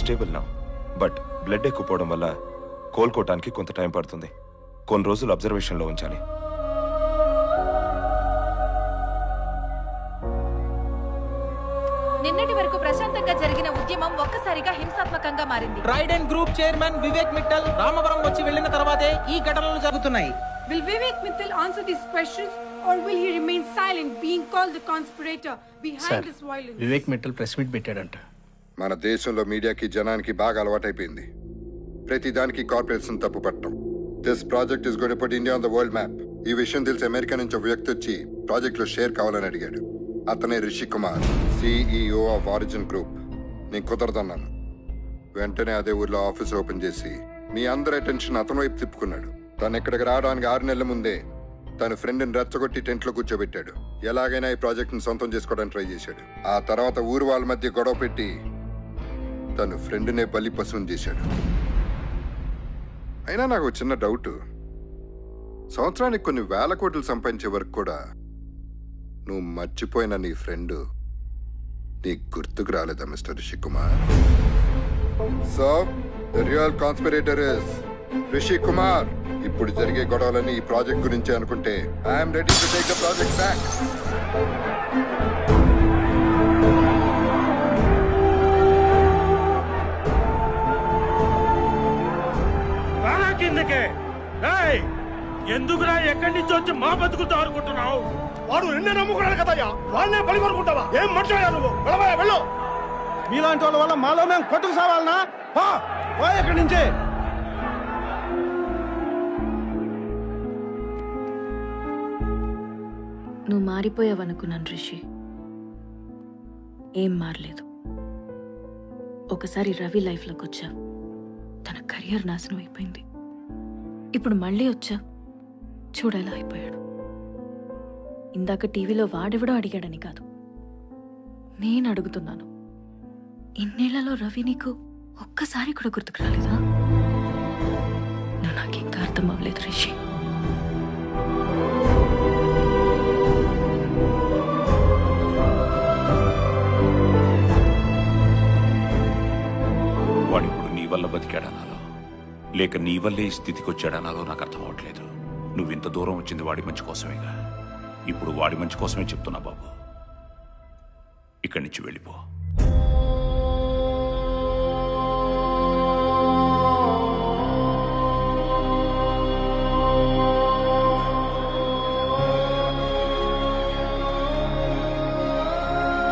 స్టేబుల్ నా బట్ బ్లడ్ ఎక్కుపోవడం వల్ల కోలుకోవటానికి కొంత టైం పడుతుంది. కొన్ని రోజులు అబ్జర్వేషన్లో ఉంచాలి. నిన్నటి వరకు ప్రశాంతంగా జరిగిన ఉద్యమం ఒక్కసారిగా హింసాత్మకంగా మారింది. Trident group chairman Vivek Mittal Ramavaram వచ్చి వెళ్లిన తర్వాతే ఈ ఘటనలు జరుగుతున్నాయి. Will Vivek Mittal answer these questions or will he remain silent, being called the conspirator behind this violence? Vivek Mittal press meet పెట్టాడంట. మన దేశంలో మీడియాకి జనానికి బాగా అలవాటైపోయింది. ప్రతి దానికి కార్పొరేషన్ తప్పు పట్టడం. This project is going to put India on the world map. ఈ విషయం తెలిసి అమెరికా నుంచి ఒక వ్యక్తి వచ్చి ప్రాజెక్ట్ లో షేర్ కావాలని అడిగాడు. అతనే Rishi Kumar, CEO of origin group. నేను కుదరదన్నాను. వెంటనే అదే ఊర్లో ఆఫీస్ ఓపెన్ చేసి మీ అందరి అటెన్షన్ అతని వైపు తిప్పుకున్నాడు. తను ఇక్కడికి రావడానికి 6 నెలల ముందే తన ఫ్రెండ్ని రెచ్చగొట్టి టెంట్లో కూర్చోబెట్టాడు. ఎలాగైనా ఈ ప్రాజెక్ట్ని సొంతం చేసుకోవడానికి ట్రై చేశాడు. ఆ తర్వాత ఊరు వాళ్ళ మధ్య గొడవ పెట్టి తన ఫ్రెండ్నే బలి పశువుని చేశాడు. అయినా నాకు చిన్న డౌట్, సంవత్సరానికి కొన్ని వేల కోట్లు సంపాదించే వరకు కూడా నువ్వు మర్చిపోయిన నీ ఫ్రెండ్ నీకు గుర్తుకు రాలేదా mister Rishi Kumar? So the real conspirator is Rishi Kumar. ఇప్పుడు జరిగే గొడవలని ఈ ప్రాజెక్ట్ గురించి అనుకుంటే I'm ready to take the project back. ఎందుకురా ఎక్కడి నుంచి వచ్చి మా బతుకుతో ఆడుకుంటున్నావు? వాడు నిన్నే నమ్ముకున్నాడు కదయ్యా, వాళ్ళనే బలి కొనుక్కుంటావా? ఏం మర్చిపోయా నువ్వు? వెళ్ళు. మీలాంటి వాళ్ళ వల్ల మాలో మేము కొట్టుకు సావాలనా? ఎక్కడి నుంచి? నువ్వు మారిపోయావనుకున్నాను రిషి. ఏం మారలేదు. ఒకసారి రవి లైఫ్లోకి వచ్చా, తన కెరియర్ నాశనం అయిపోయింది. ఇప్పుడు మళ్ళీ వచ్చా, చూడేలా అయిపోయాడు. ఇందాక టీవీలో వాడెవడో అడిగాడని కాదు, నేను అడుగుతున్నాను. ఇన్నేళ్లలో రవి నీకు ఒక్కసారి కూడా గుర్తుకు రాలేదా? నువ్వు నాకింకా అర్థం అవ్వలేదు రిషి. వాడిప్పుడు నీ వల్ల బతికాడనాలో లేక నీ వల్లే ఈ స్థితికి వచ్చాడనాలో నాకు అర్థం అవట్లేదు. నువ్వు ఇంత దూరం వచ్చింది వాడి మంచి కోసమేగా. ఇప్పుడు వాడి మంచి కోసమే చెప్తున్నా బాబు, ఇక్కడి నుంచి వెళ్ళిపో.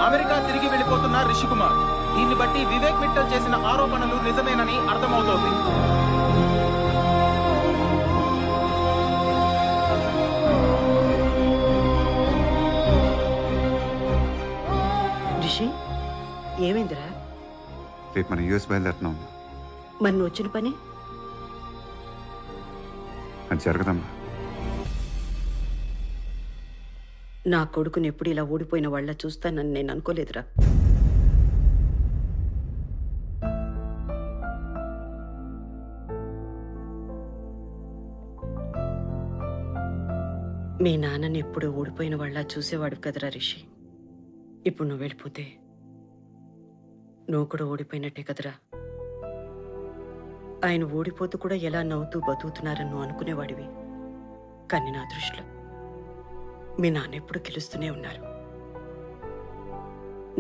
అమెరికా తిరిగి వెళ్ళిపోతున్న రిషి కుమార్. దీన్ని బట్టి వివేక్ మిట్టల్ చేసిన ఆరోపణలు నిజమేనని అర్థమవుతోంది. రేపు మనం యూఎస్ బయలుదేరుతున్నాం. మరి నువ్వు వచ్చిన పని అది జరగదమ్మా. నా కొడుకుని ఎప్పుడు ఇలా ఓడిపోయిన వాళ్ళ చూస్తానని నేను అనుకోలేదురా. మీ నాన్నని ఎప్పుడు ఓడిపోయిన వాళ్ళ చూసేవాడు కదరా రిషి. ఇప్పుడు నువ్వు వెళ్ళిపోతే నువ్వు కూడా ఓడిపోయినట్టే కదరా. ఆయన ఓడిపోతూ కూడా ఎలా నవ్వుతూ బతుకుతున్నారని నువ్వు అనుకునేవాడివి. కానీ నా దృష్టిలో మీ నాన్న ఎప్పుడు గెలుస్తూనే ఉన్నారు.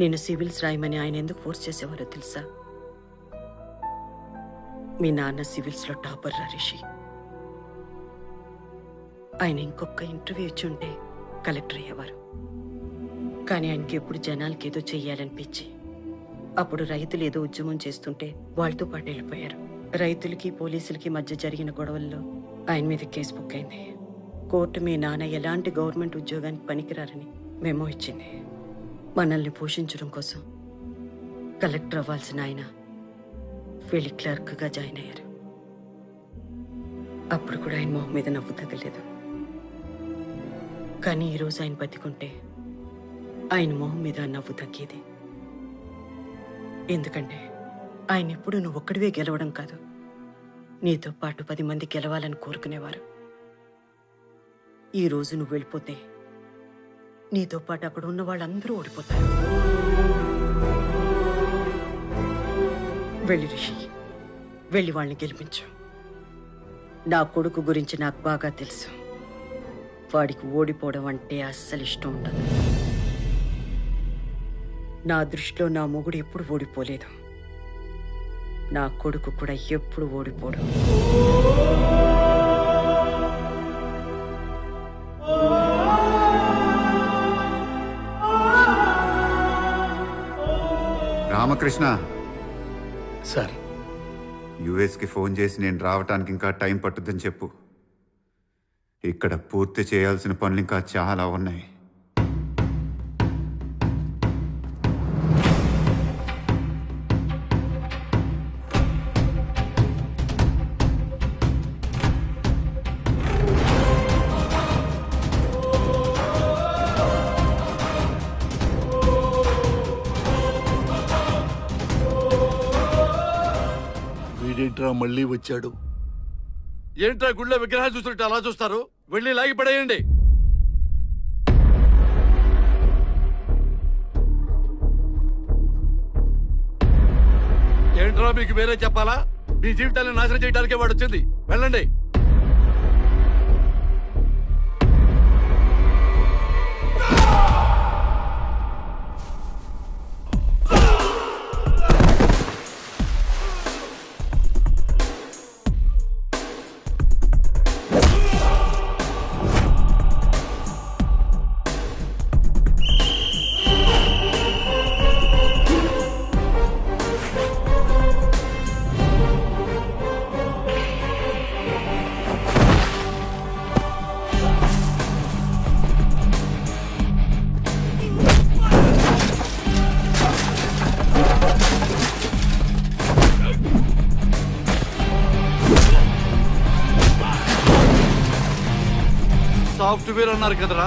నేను సివిల్స్ రాయమని ఆయన ఎందుకు ఫోర్స్ చేసేవారో తెలుసా? మీ నాన్న సివిల్స్లో టాపర్ రా రిషి. ఆయన ఇంకొక ఇంటర్వ్యూ ఇచ్చి ఉంటే కలెక్టర్ అయ్యేవారు. కానీ ఆయనకి ఎప్పుడు జనాలకి ఏదో చెయ్యాలనిపించి అప్పుడు రైతులు ఏదో ఉద్యమం చేస్తుంటే వాళ్ళతో పాటు వెళ్ళిపోయారు. రైతులకి పోలీసులకి మధ్య జరిగిన గొడవల్లో ఆయన మీద కేసు బుక్ అయింది. కోర్టు మీ నాన్న ఎలాంటి గవర్నమెంట్ ఉద్యోగానికి పనికిరారని మెమో ఇచ్చింది. మనల్ని పోషించడం కోసం కలెక్టర్ అవ్వాల్సిన ఆయన వెళ్ళి క్లర్క్గా జాయిన్ అయ్యారు. అప్పుడు కూడా ఆయన మొహం మీద నవ్వు తగ్గలేదు. కానీ ఈరోజు ఆయన బతికుంటే ఆయన మొహం మీద నవ్వు తగ్గేది. ఎందుకంటే ఆయన ఎప్పుడు నువ్వు ఒక్కడివే గెలవడం కాదు, నీతో పాటు 10 మంది గెలవాలని కోరుకునేవారు. ఈ రోజు నువ్వు వెళ్ళిపోతే నీతో పాటు అక్కడ ఉన్న వాళ్ళందరూ ఓడిపోతారు. వెళ్ళి రిషి, వెళ్ళి వాళ్ళని గెలిపించు. నా కొడుకు గురించి నాకు బాగా తెలుసు. వాడికి ఓడిపోవడం అంటే అస్సలు ఇష్టం ఉండదు. నా దృష్టిలో నా మొగుడు ఎప్పుడు ఓడిపోలేదు. నా కొడుకు కూడా ఎప్పుడు ఓడిపోడు. రామకృష్ణ సార్, యుఎస్కి ఫోన్ చేసి నేను రావటానికి ఇంకా టైం పట్టుద్దని చెప్పు. ఇక్కడ పూర్తి చేయాల్సిన పనులు ఇంకా చాలా ఉన్నాయి. వీడేంట్రా మళ్ళీ వచ్చాడు? ఏంట్రా గుళ్ళో విగ్రహాలు చూస్తుంటే అలా చూస్తారు? వెళ్ళి లాగి పడేయండి. ఏంట్రా మీకు వేరే చెప్పాలా? మీ జీవితాన్ని నాశనం చేయడానికే వాడు వచ్చింది. వెళ్ళండి. సాఫ్ట్వేర్ అన్నారు కదరా?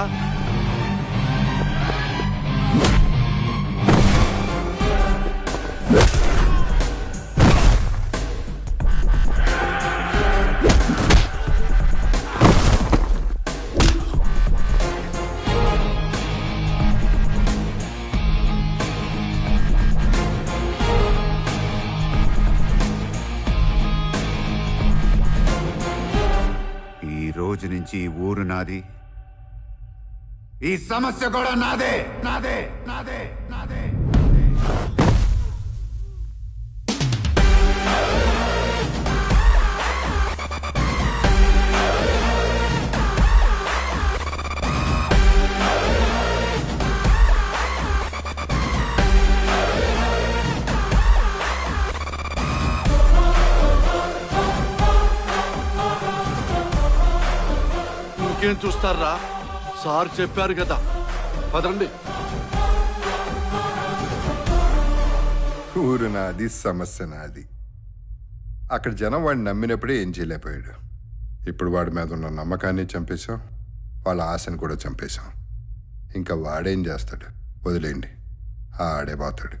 ఈ రోజు నుంచి ఈ ఊరు నాది, ఈ సమస్య కూడా నాదే నాదే నాదే నాదే. ఇంకేం చూస్తారా? సార్ చెప్పారు కదా, పదండి. ఊరు నాది, సమస్య నాది. అక్కడ జనం వాడిని నమ్మినప్పుడే ఏం చేయలేకపోయాడు. ఇప్పుడు వాడి మీద ఉన్న నమ్మకాన్ని చంపేశాం, వాళ్ళ ఆశను కూడా చంపేశాం. ఇంకా వాడేం చేస్తాడు? వదిలేయండి, ఆడే పోతాడు.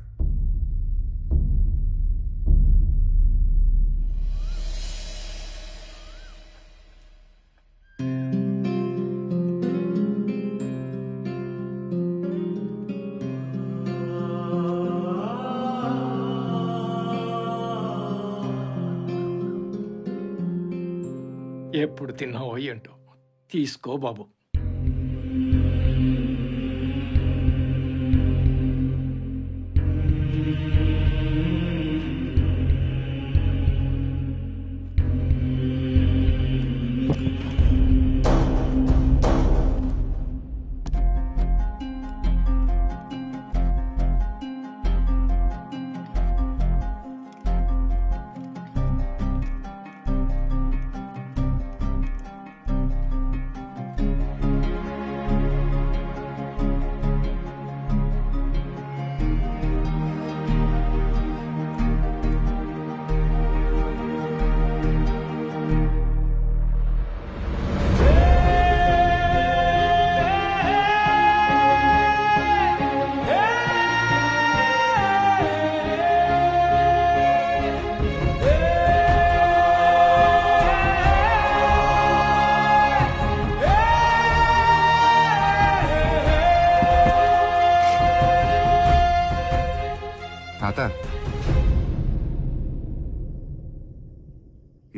ఎప్పుడు తిన్నావో ఏంటో. తీసుకో బాబు.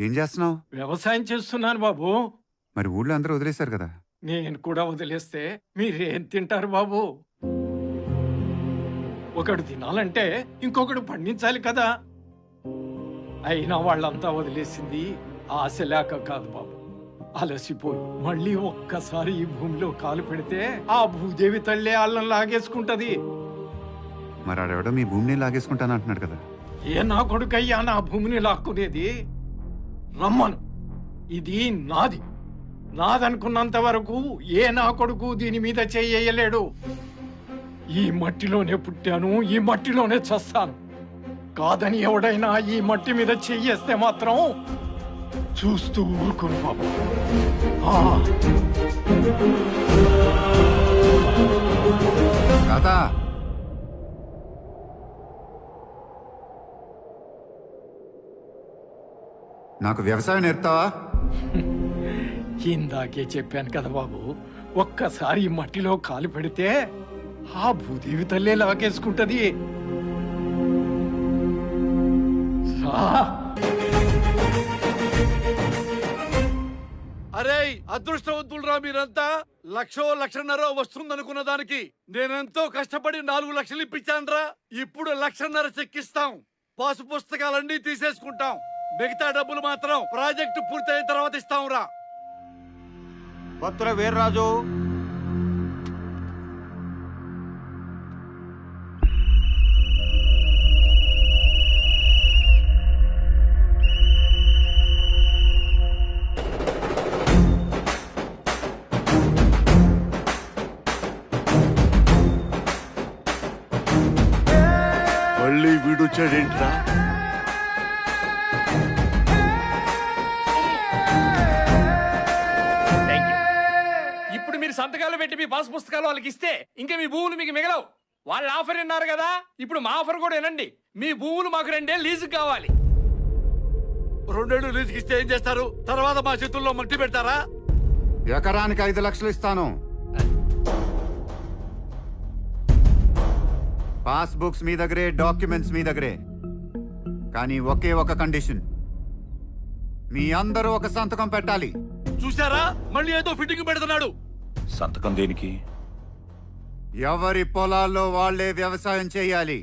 ఏం చేస్తున్నావు? వ్యవసాయం చేస్తున్నాను బాబు. మరి ఊళ్ళో అందరూ వదిలేశారు కదా. నేను కూడా వదిలేస్తే మీరేం తింటారు బాబు? ఒకడు తినాలంటే ఇంకొకడు పండించాలి కదా. అయినా వాళ్ళంతా వదిలేసింది ఆశ లేక కాదు బాబు, అలసిపోయి. మళ్ళీ ఒక్కసారి ఈ భూమిలో కాలు పెడితే ఆ భూదేవి తల్లి వాళ్ళని లాగేసుకుంటది. మరి ఆడెవడో మీ భూమిని లాగేసుకుంటాను అంటున్నాడు కదా. ఏ నా కొడుకయ్యా నా భూమిని లాక్కునేది? రమ్మను, ఇది నాది. నాదనుకున్నంత వరకు ఏ నా కొడుకు దీని మీద చెయ్యలేడు. ఈ మట్టిలోనే పుట్టాను, ఈ మట్టిలోనే చస్తాను. కాదని ఎవడైనా ఈ మట్టి మీద చెయ్యేస్తే మాత్రం చూస్తూ ఊరుకును బాబు. తాత, నాకు వ్యవసాయం నేర్పుతావా? ఇందాకే చెప్పాను కదా బాబు, ఒక్కసారి ఈ మట్టిలో కాలు పెడితే ఆ భూదేవి తల్లే లాగేసుకుంటది. అరే అదృష్టవంతులరా మీరంతా. 1,00,000-1,50,000 వస్తుందనుకున్న దానికి నేనెంతో కష్టపడి 4 లక్షలు ఇప్పించానురా. ఇప్పుడు 1,50,000 చెక్కిస్తాం, పాసు పుస్తకాలన్నీ తీసేసుకుంటాం. మిగతా డబ్బులు మాత్రం ప్రాజెక్టు పూర్తయిన తర్వాత ఇస్తాంరా. భక్తుల వీర్రాజు, మళ్ళీ వీడొచ్చాడేంట్రా? ఇప్పుడు మీరు సంతకాలు పెట్టి మీ పాస్ పుస్తకాలు వాళ్ళకి ఇస్తే ఇంకా మీ భూములు మీకు మిగలవు. వాళ్ళ ఆఫర్ విన్నారు కదా, ఇప్పుడు మా ఆఫర్ కూడా వినండి. మీ భూములు మాకు 2 ఏళ్ళు లీజు కావాలి. 2 ఏళ్ళు లీజుకి ఇస్తే ఏం చేస్తారు? తర్వాత మా చేతుల్లో మట్టి పెడతారా? ఎకరానికి 5 లక్షలు ఇస్తాను. పాస్బుక్స్ మీ దగ్గరే, డాక్యుమెంట్స్ మీ దగ్గరే. కానీ ఒకే ఒక కండిషన్, మీ అందరూ ఒక సంతకం పెట్టాలి. చూసారా, మళ్ళీ ఏదో ఫిట్టింగ్ పెడుతున్నాడు. సంతకం దేనికి? ఎవరి పొలాల్లో వాళ్లే వ్యవసాయం చేయాలి,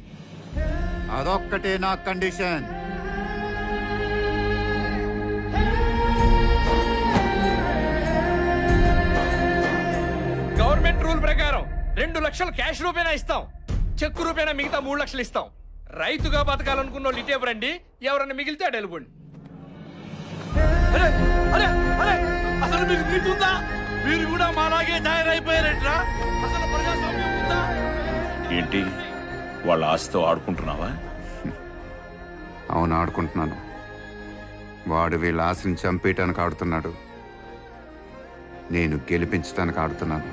అదొక్కటే నా కండిషన్. గవర్నమెంట్ రూల్ ప్రకారం 2 లక్షలు క్యాష్ రూపేనా ఇస్తాం, చెక్కు రూపేనా మిగతా 3 లక్షలు ఇస్తాం. రైతుగా బతకాలనుకున్న వాళ్ళు ఇటే రండి, ఎవరన్నా మిగిలితే అటు వెళ్ళిపోండి. అసలు మీకు నీతుందా? మీరు కూడా మాలాగే తయారైపోయారేంట్రా? అసలు ప్రజాస్వామ్యం ఉందా? ఏంటి వాళ్ళ ఆస్తితో ఆడుకుంటున్నావా? అవును, ఆడుకుంటున్నాను. వాడు వీళ్ళ ఆశని చంపేయటానికి ఆడుతున్నాడు, నేను గెలిపించడానికి ఆడుతున్నాను.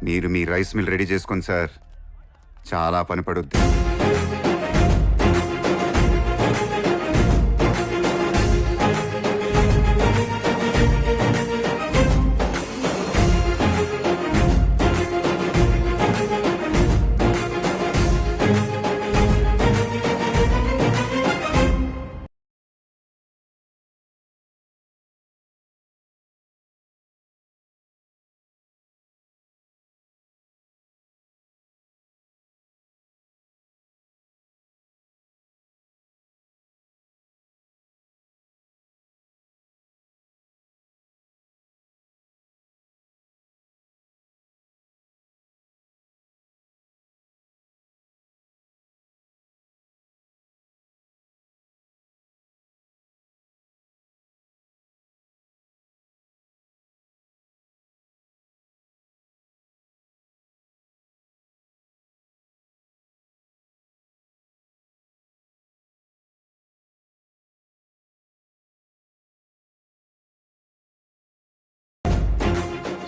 మీరు మీ రైస్ మిల్ రెడీ చేసుకోండి సార్, చాలా పని పడుద్ది.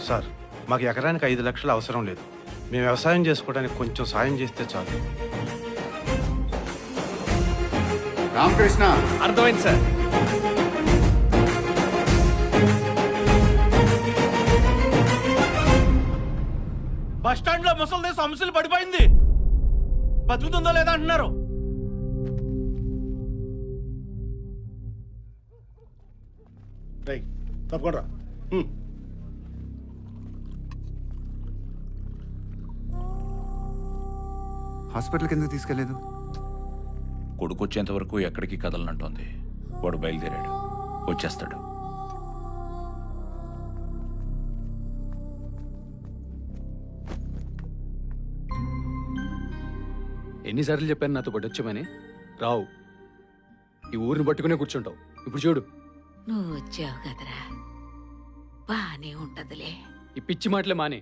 సార్, మాకు ఎకరానికి 5 లక్షలు అవసరం లేదు. మేము వ్యవసాయం చేసుకోవడానికి కొంచెం సాయం చేస్తే చాలు. రామకృష్ణ, అర్థమైంది సార్. బస్ స్టాండ్ లో ముసలిదే సమస్యలు పడిపోయింది. బతుకుతుందో లేదా అంటున్నారు. తప్పకుండా హాస్పిటల్కి ఎందుకు తీసుకెళ్లేదు? కొడుకొచ్చేంత వరకు ఎక్కడికి కదలనంటోంది. వాడు బయలుదేరాడు, వచ్చేస్తాడు. ఎన్నిసార్లు చెప్పాను నాతో పాటు వచ్చామని? రావు. ఈ ఊరిని పట్టుకునే కూర్చుంటావు. ఇప్పుడు చూడు, నువ్వు వచ్చావు కదరా, బానే ఉంటదిలే. ఈ పిచ్చి మాటలే మానే.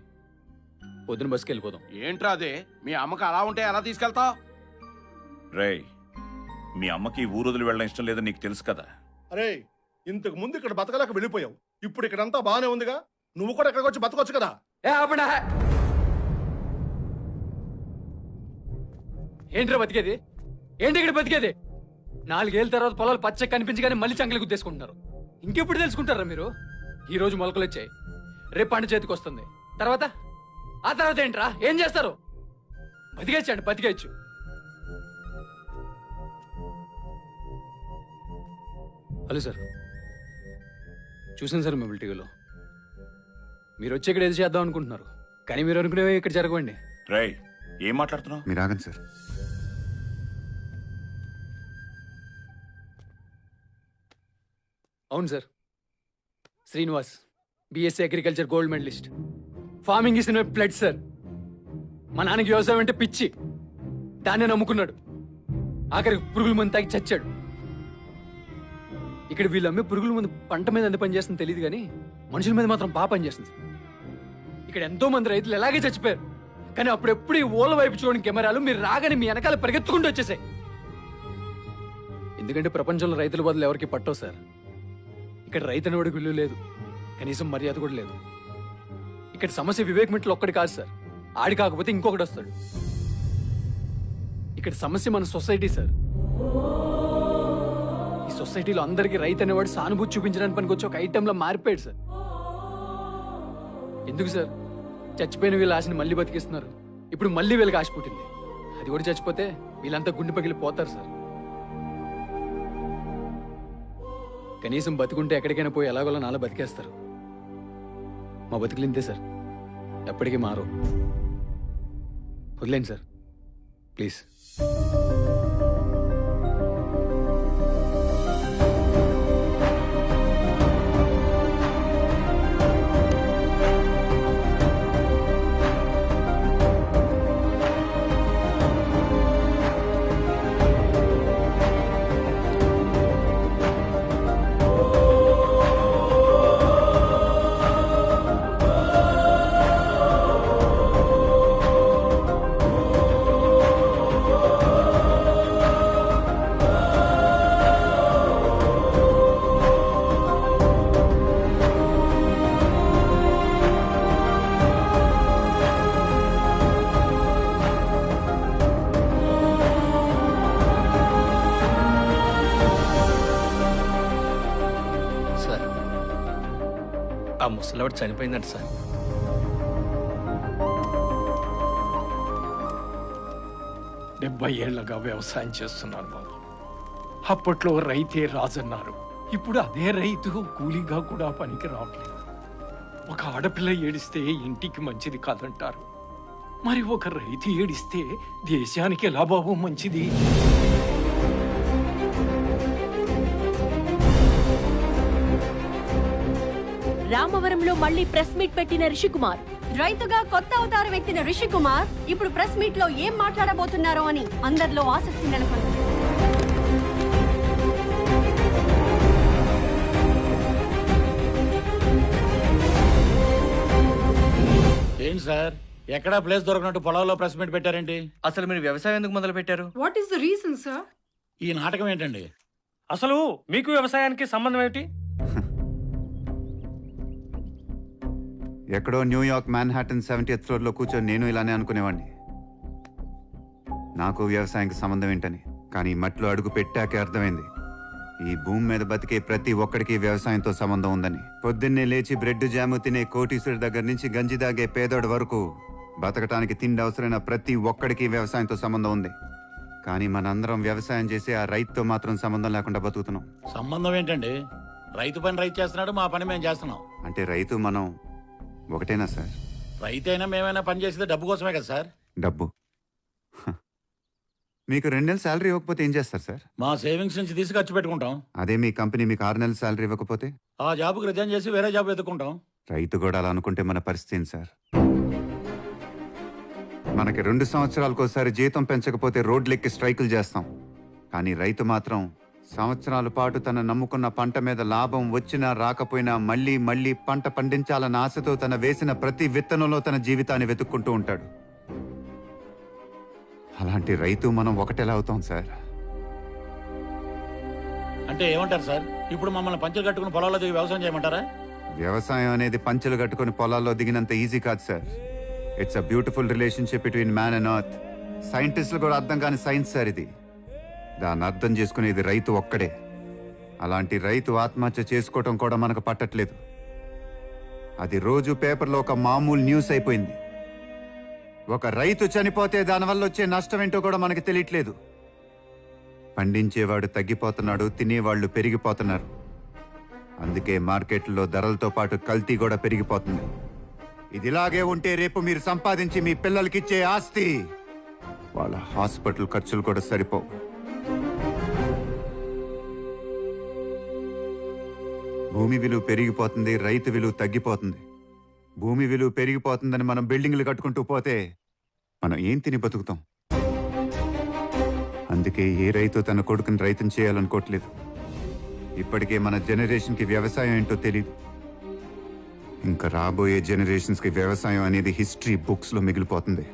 పొద్దున బస్కి వెళ్ళిపోదాం. ఏంట్రా అదే? మీ అమ్మకి అలా ఉంటే ఎలా తీసుకెళ్తావు? రేయ్, మీ అమ్మకి ఊరు వదిలి వెళ్ళడం ఇష్టం లేదని నీకు తెలుసు కదా. అరే, ఇంతకు ముందు ఇక్కడ బతకలేక వెళ్ళిపోయావు, ఇప్పుడు ఇక్కడంతా బాగానే ఉందిగా, నువ్వు కూడా ఇక్కడికి వచ్చి బతకొచ్చు కదా. ఏంట్రా బతికేది? ఏంటి ఇక్కడ బతికేది? 4 ఏళ్ళ తర్వాత పొలాలు పచ్చ కనిపించి కానీ మళ్ళీ చంకలు గుద్దేసుకుంటున్నారు. ఇంకెప్పుడు తెలుసుకుంటారా మీరు? ఈ రోజు మొలకలు వచ్చాయి, రేపు పంట చేతికి వస్తుంది. ఆ తర్వాత ఏంట్రా? ఏం చేస్తారు? బతికేచ్చండి, బతికేచ్చు. హలో సార్, చూసాను సార్ మిమ్మల్ని టీవీలో. మీరు వచ్చి ఇక్కడ ఏది చేద్దాం అనుకుంటున్నారు, కానీ మీరు అనుకునేవి ఇక్కడ జరగవండి. రేయ్, ఏం మాట్లాడుతున్నావు? మీరు ఆగండి సార్. అవును sir, Srinivas BSc agriculture gold medalist. Farming is in blood sir. మా నాన్నకి వ్యవసాయం అంటే పిచ్చి, దాన్నే నమ్ముకున్నాడు. ఆఖరికి పురుగుల మందు తాగి చచ్చాడు. ఇక్కడ వీళ్ళు అమ్మే పురుగుల మందు పంట మీద ఎంత పని చేస్తుందో తెలియదు కానీ మనుషుల మీద మాత్రం బాగా పనిచేస్తుంది. ఇక్కడ ఎంతో మంది రైతులు ఎలాగే చచ్చిపోయారు, కానీ అప్పుడెప్పుడు ఈ ఓళ్ళ వైపు చూడని కెమెరాలు మీరు రాగానే మీ వెనకాల పరిగెత్తుకుంటూ వచ్చేసాయి. ఎందుకంటే ప్రపంచంలో రైతుల బదులు ఎవరికి పట్టవు సార్. ఇక్కడ రైతు అనేవాడికి విలువ లేదు, కనీసం మర్యాద కూడా లేదు. ఇక్కడ సమస్య వివేక్ మిట్లు ఒక్కడి కాదు సార్, ఆడి కాకపోతే ఇంకొకటి వస్తాడు. ఇక్కడ సమస్య మన సొసైటీ సార్. ఈ సొసైటీలో అందరికీ రైతు అనేవాడు సానుభూతి చూపించడానికి పనికొచ్చి ఒక ఐటెంలో మారిపోయాడు సార్. ఎందుకు సార్? చచ్చిపోయిన వీళ్ళ ఆశని మళ్ళీ బతికిస్తున్నారు. ఇప్పుడు మళ్ళీ వీళ్ళకి ఆశ పుట్టింది, అది కూడా చచ్చిపోతే వీళ్ళంతా గుండె పగిలి పోతారు సార్. కనీసం బతుకుంటే ఎక్కడికైనా పోయి ఎలాగోలా నాలా బతికేస్తారు. మా బతుకులు ఇంతే సార్, ఎప్పటికీ మారు. వదిలేండి సార్ ప్లీజ్. ముసలివాడు చనిపోయిందంట సార్. డెబ్బై ఏళ్లుగా వ్యవసాయం చేస్తున్నాను బాబు. అప్పట్లో రైతే రాజన్నారు. ఇప్పుడు అదే రైతు కూలీగా కూడా పనికి రావట్లేదు. ఒక ఆడపిల్ల ఏడిస్తే ఇంటికి మంచిది కాదంటారు. మరి ఒక రైతు ఏడిస్తే దేశానికి ఎలా బాబు మంచిది? రామవరంలో మళ్ళీ ప్రెస్ మీట్ పెట్టిన రిషికుమార్. రైతుగా కొత్త అవతారం ఎత్తిన రిషికుమార్ ఇప్పుడు ప్రెస్ మీట్ లో ఏం మాట్లాడబోతున్నారో అని అందరిలో ఆసక్తి నెలకొంది. ఏంటి సార్, ఎక్కడా ప్లేస్ దొరకనట్టు పొలంలో ప్రెస్ మీట్ పెట్టారేంటి? అసలు మీరు వ్యవసాయం ఎందుకు మొదలు పెట్టారు? What is the reason, sir? ఈ నాటకం ఏంటండి? అసలు మీకు వ్యవసాయానికి సంబంధం ఏమిటి? ఎక్కడో న్యూయార్క్ మ్యాన్హాటన్ 70th ఫ్లోర్లో కూర్చొని నేను ఇలానే అనుకునేవాడిని, నాకు వ్యవసాయానికి సంబంధం ఏంటని. కానీ మట్లో అడుగు పెట్టాకే అర్థమైంది, ఈ భూమి మీద బతికే ప్రతి ఒక్కడికి వ్యవసాయంతో సంబంధం ఉందని. పొద్దున్నే లేచి బ్రెడ్ జాము తినే కోటీశ్వరుడి దగ్గర నుంచి గంజి దాగే పేదోడి వరకు బతకటానికి తిండి అవసరమైన ప్రతి ఒక్కడికి వ్యవసాయంతో సంబంధం ఉంది. కానీ మనందరం వ్యవసాయం చేసి ఆ రైతుతో మాత్రం సంబంధం లేకుండా బతుకుతున్నాం. సంబంధం ఏంటండి? రైతు పని రైతు చేస్తున్నాడు, మా పని మేము చేస్తున్నాం. అంటే రైతు మనం ఒకటేనా సార్? రైతు అయినా మేమైనా పని చేసేది డబ్బు కోసమే కదా సార్. డబ్బు? మీకు 2 నెలల శాలరీ ఇవ్వకపోతే ఏం చేస్తారు సార్? మా సేవింగ్స్ నుంచి తీసి ఖర్చు పెట్టుకుంటాం. అదే మీ కంపెనీ మీకు 6 నెలల శాలరీ ఇవ్వకపోతే? ఆ జాబ్కి రిజైన్ చేసి వేరే జాబ్ వెతుక్కుంటాం. రైతు కూడా అలా అనుకుంటే మన పరిస్థితి ఏంటి సార్? మనకి 2 సంవత్సరాలకోసారి జీతం పెంచకపోతే రోడ్లెక్కి స్ట్రైకులు చేస్తాం. కానీ రైతు మాత్రం సంవత్సరాల పాటు తన నమ్ముకున్న పంట మీద లాభం వచ్చినా రాకపోయినా మళ్ళీ మళ్ళీ పంట పండించాలన్న ఆశతో తన వేసిన ప్రతి విత్తనంలో తన జీవితాన్ని వెతుక్కుంటూ ఉంటాడు. అలాంటి రైతు మనం ఒకటేలా అవుతాం సార్? అంటే ఏమంటారు సార్? ఇప్పుడు మమ్మల్ని పంచులు కట్టుకుని పొలాల్లో దిగి వ్యవసాయం చేయమంటారా? వ్యవసాయం అనేది పంచెలు కట్టుకుని పొలాల్లో దిగినంత ఈజీ కాదు sir. It's a beautiful relationship between man and earth. సైంటిస్టులు కూడా అర్థం కాని సైన్స్ సార్ ఇది. దాన్ని అర్థం చేసుకునేది రైతు ఒక్కడే. అలాంటి రైతు ఆత్మహత్య చేసుకోవటం కూడా మనకు పట్టట్లేదు. అది రోజు పేపర్లో ఒక మామూలు న్యూస్ అయిపోయింది. ఒక రైతు చనిపోతే దానివల్ల వచ్చే నష్టం ఏంటో కూడా మనకి తెలియట్లేదు. పండించేవాడు తగ్గిపోతున్నాడు, తినేవాళ్ళు పెరిగిపోతున్నారు. అందుకే మార్కెట్లో ధరలతో పాటు కల్తీ కూడా పెరిగిపోతుంది. ఇదిలాగే ఉంటే రేపు మీరు సంపాదించి మీ పిల్లలకిచ్చే ఆస్తి, వాళ్ళ హాస్పిటల్ ఖర్చులు కూడా సరిపోవు. భూమి విలువ పెరిగిపోతుంది, రైతు విలువ తగ్గిపోతుంది. భూమి విలువ పెరిగిపోతుందని మనం బిల్డింగ్లు కట్టుకుంటూ పోతే మనం ఏం తిని బతుకుతాం? అందుకే ఏ రైతు తన కొడుకుని రైతుని చేయాలనుకోవట్లేదు. ఇప్పటికే మన జనరేషన్కి వ్యవసాయం ఏంటో తెలియదు. ఇంకా రాబోయే జనరేషన్స్కి వ్యవసాయం అనేది హిస్టరీ బుక్స్లో మిగిలిపోతుంది.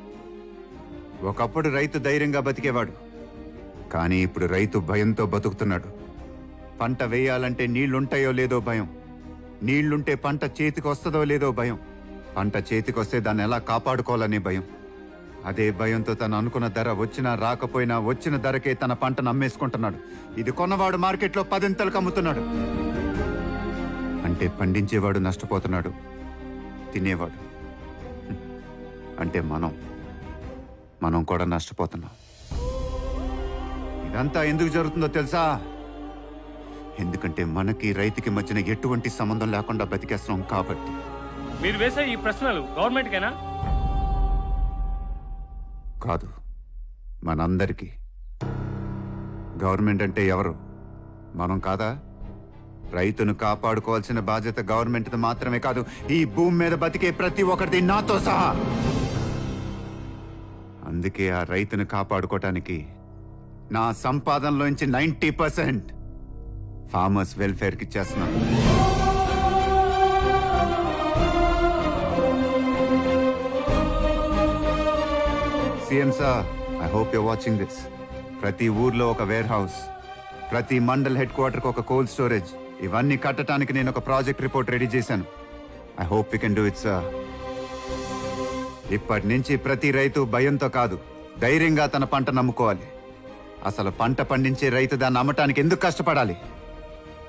ఒకప్పుడు రైతు ధైర్యంగా బతికేవాడు, కానీ ఇప్పుడు రైతు భయంతో బతుకుతున్నాడు. పంట వేయాలంటే నీళ్లుంటాయో లేదో భయం, నీళ్లుంటే పంట చేతికి వస్తుందో లేదో భయం, పంట చేతికొస్తే దాన్ని ఎలా కాపాడుకోవాలనే భయం. అదే భయంతో తను అనుకున్న ధర వచ్చినా రాకపోయినా వచ్చిన ధరకే తన పంటను అమ్మేసుకుంటున్నాడు. ఇది కొన్నవాడు మార్కెట్లో 10 అమ్ముతున్నాడు. అంటే పండించేవాడు నష్టపోతున్నాడు, తినేవాడు అంటే మనం కూడా నష్టపోతున్నాం. ఇదంతా ఎందుకు జరుగుతుందో తెలుసా? ఎందుకంటే మనకి రైతుకి మధ్యన ఎటువంటి సంబంధం లేకుండా బతికేస్తున్నాం కాబట్టి. మీరు వేసే ఈ ప్రశ్నలు గవర్నమెంట్కేనా? కాదు, మనందరికీ. గవర్నమెంట్ అంటే ఎవరు? మనం కాదా? రైతును కాపాడుకోవాల్సిన బాధ్యత గవర్నమెంట్ది మాత్రమే కాదు, ఈ భూమి మీద బతికే ప్రతి ఒక్కరిది, నాతో సహా. అందుకే ఆ రైతును కాపాడుకోవటానికి నా సంపాదనలోంచి 90% ఫార్మర్స్ వెల్ఫేర్కి ఇచ్చేస్తున్నాను. CM sir, I hope you watching this. ప్రతి ఊర్లో ఒక వేర్ హౌస్, ప్రతి మండల్ హెడ్ క్వార్టర్కి ఒక కోల్డ్ స్టోరేజ్, ఇవన్నీ కట్టడానికి నేను ఒక ప్రాజెక్ట్ రిపోర్ట్ రెడీ చేశాను. I hope you can do it sir. ఇప్పటి నుంచి ప్రతి రైతు భయంతో కాదు, ధైర్యంగా తన పంట నమ్ముకోవాలి. అసలు పంట పండించే రైతు దాన్ని అమ్మటానికి ఎందుకు కష్టపడాలి?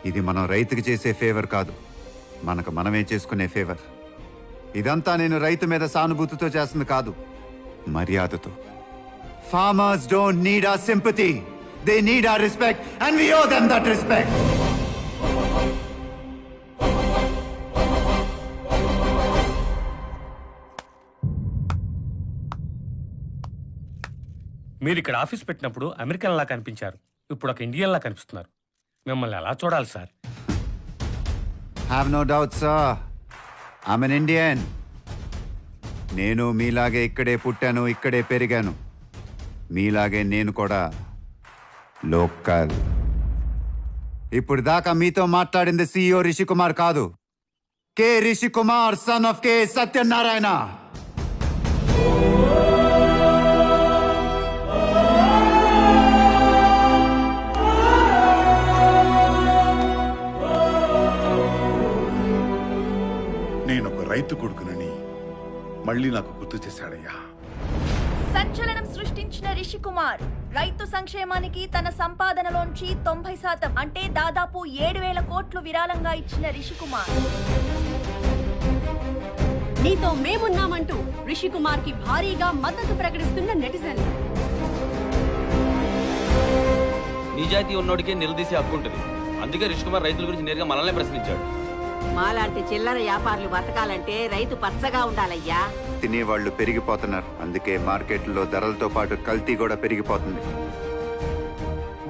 ఇది మనం రైతుకి చేసే ఫేవర్ కాదు, మనకు మనమే చేసుకునే ఫేవర్. ఇదంతా నేను రైతు మీద సానుభూతితో చేస్తుంది కాదు, మర్యాదతో. Farmers don't need our sympathy. They need our respect, and we owe them that respect. మీరు ఇక్కడ ఆఫీస్ పెట్టినప్పుడు అమెరికన్ లా కనిపించారు, ఇప్పుడు ఒక ఇండియన్ లా కనిపిస్తున్నారు. మిమ్మల్ని ఎలా చూడాలి sir? Have no doubt, sir. I'm an Indian. నేను మీలాగే ఇక్కడే పుట్టాను, ఇక్కడే పెరిగాను. మీలాగే నేను కూడా లోకల్. ఇప్పుడు దాకా మీతో మాట్లాడింది CEO రిషికుమార్ కాదు, K Rishikumar, son of K Satyanarayana. నేనొక రైతు కొడుకునని మళ్ళీ నాకు గుర్తు చేశాడయ్యా. సంచలనం సృష్టించిన రిషికుమార్ రైతు సంక్షేమానికి తన సంపాదనలోంచి 90% అంటే దాదాపు 7,000 కోట్లు విరాళంగా ఇచ్చిన రిషికుమార్. నీతో మేమున్నామంటూ రిషికుమార్ కి భారీగా మద్దతు ప్రకటిస్తున్న నెటిజన్లు. నిజాయితీ ఉన్నోడికే నిలదీసే హక్కు ఉంటుంది. అందుకే రిషికుమార్ రైతుల గురించి నేరుగా మనల్నే ప్రశ్నించాడు. మాలాంటి చిల్లర వ్యాపారులు బతకాలంటే రైతు పచ్చగా ఉండాలయ్యా. తినేవాళ్ళు పెరిగిపోతున్నారు, అందుకే మార్కెట్లో ధరలతో పాటు కల్తీ కూడా పెరిగిపోతుంది.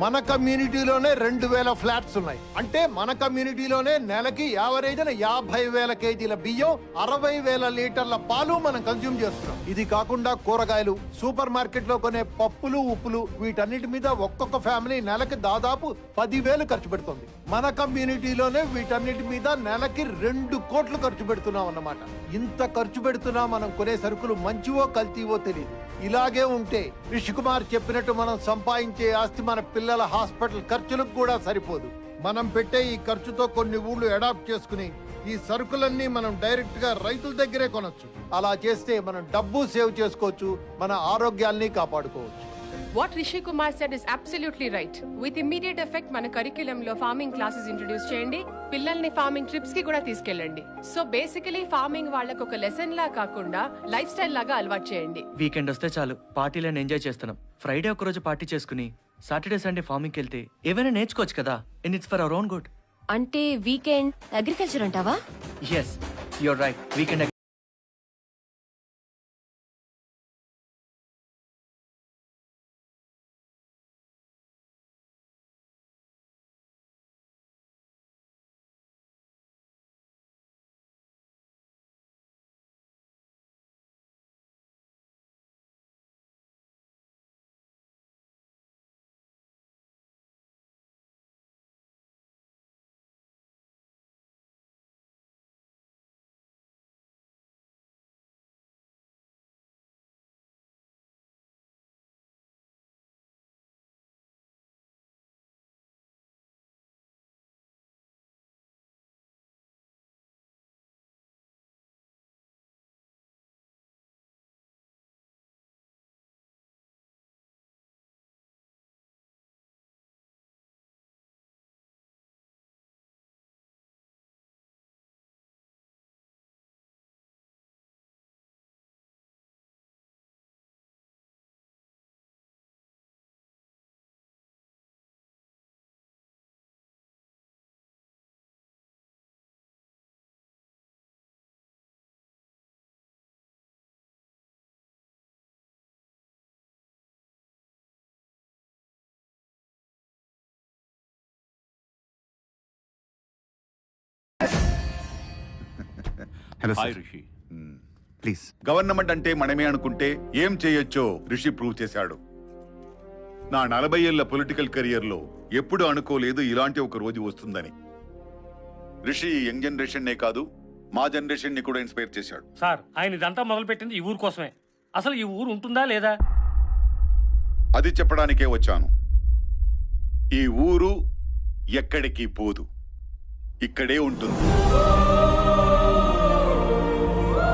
మన కమ్యూనిటీలోనే 2,000 ఫ్లాట్స్ ఉన్నాయి. అంటే మన కమ్యూనిటీలోనే నెలకి యావరేజ్న 50,000 కేజీల బియ్యం, 60,000 లీటర్ల పాలు మనం కన్స్యూమ్ చేస్తున్నాం. ఇది కాకుండా కూరగాయలు, సూపర్ మార్కెట్ లో కొనే పప్పులు, ఉప్పులు, వీటన్నిటి మీద ఒక్కొక్క ఫ్యామిలీ నెలకి దాదాపు 10,000 ఖర్చు పెడుతుంది. మన కమ్యూనిటీలోనే వీటన్నిటి మీద నెలకి 2 కోట్లు ఖర్చు పెడుతున్నాం అన్నమాట. ఇంత ఖర్చు పెడుతున్నా మనం కొనే సరుకులు మంచివో కల్తీవో తెలియదు. ఇలాగే ఉంటే రిషికుమార్ చెప్పినట్టు మనం సంపాదించే ఆస్తి మన పిల్లల హాస్పిటల్ ఖర్చులకు కూడా సరిపోదు. మనం పెట్టే ఈ ఖర్చుతో కొన్ని ఊళ్ళు అడాప్ట్ చేసుకుని ఈ సరుకులన్నీ మనం డైరెక్ట్ గా రైతుల దగ్గరే కొనొచ్చు. అలా చేస్తే మనం డబ్బు సేవ్ చేసుకోవచ్చు, మన ఆరోగ్యాల్ని కాపాడుకోవచ్చు. What Rishi Kumar said is absolutely right. With immediate effect, మన curriculum లో farming classes introduce చేయండి. పిల్లల్ని farming trips కి కూడా తీసుకెళ్ళండి. సో బేసికలీ farming వాళ్ళకు ఒక లెసన్ లా కాకుండా లైఫ్ స్టైల్ లాగా అలవాటు చేయండి. వీకెండ్ వస్తే చాలు పార్టీలను ఎంజాయ్ చేస్తున్నాం. ఫ్రైడే ఒక రోజు పార్టీ చేసుకుని సాటర్డే సండే ఫార్మింగ్కి వెళ్తే ఏమైనా నేర్చుకోవచ్చు కదా. And it's for our own good. అంటే వీకెండ్ అగ్రికల్చర్ అంటావా? Yes, you're right. Weekend hello hi sir. Rishi. Please. Government అంటే మనమే అనుకుంటే ఏం చేయొచ్చో రిషి ప్రూవ్ చేశాడు. నా 40 ఏళ్ల పొలిటికల్ కెరియర్ లో ఎప్పుడు అనుకోలేదు ఇలాంటి ఒక రోజు వస్తుందని. రిషి యంగ్ జనరేషన్ నే కాదు, మా జనరేషన్ ని కూడా ఇన్స్పైర్ చేశాడు. సార్, ఆయన ఇదంతా మొదలు పెట్టింది ఈ ఊరు కోసమే. అసలు ఈ ఊరు ఉంటుందా లేదా అది చెప్పడానికే వచ్చాను. ఈ ఊరు ఎక్కడికి పోదు, ఇక్కడే ఉంటుంది.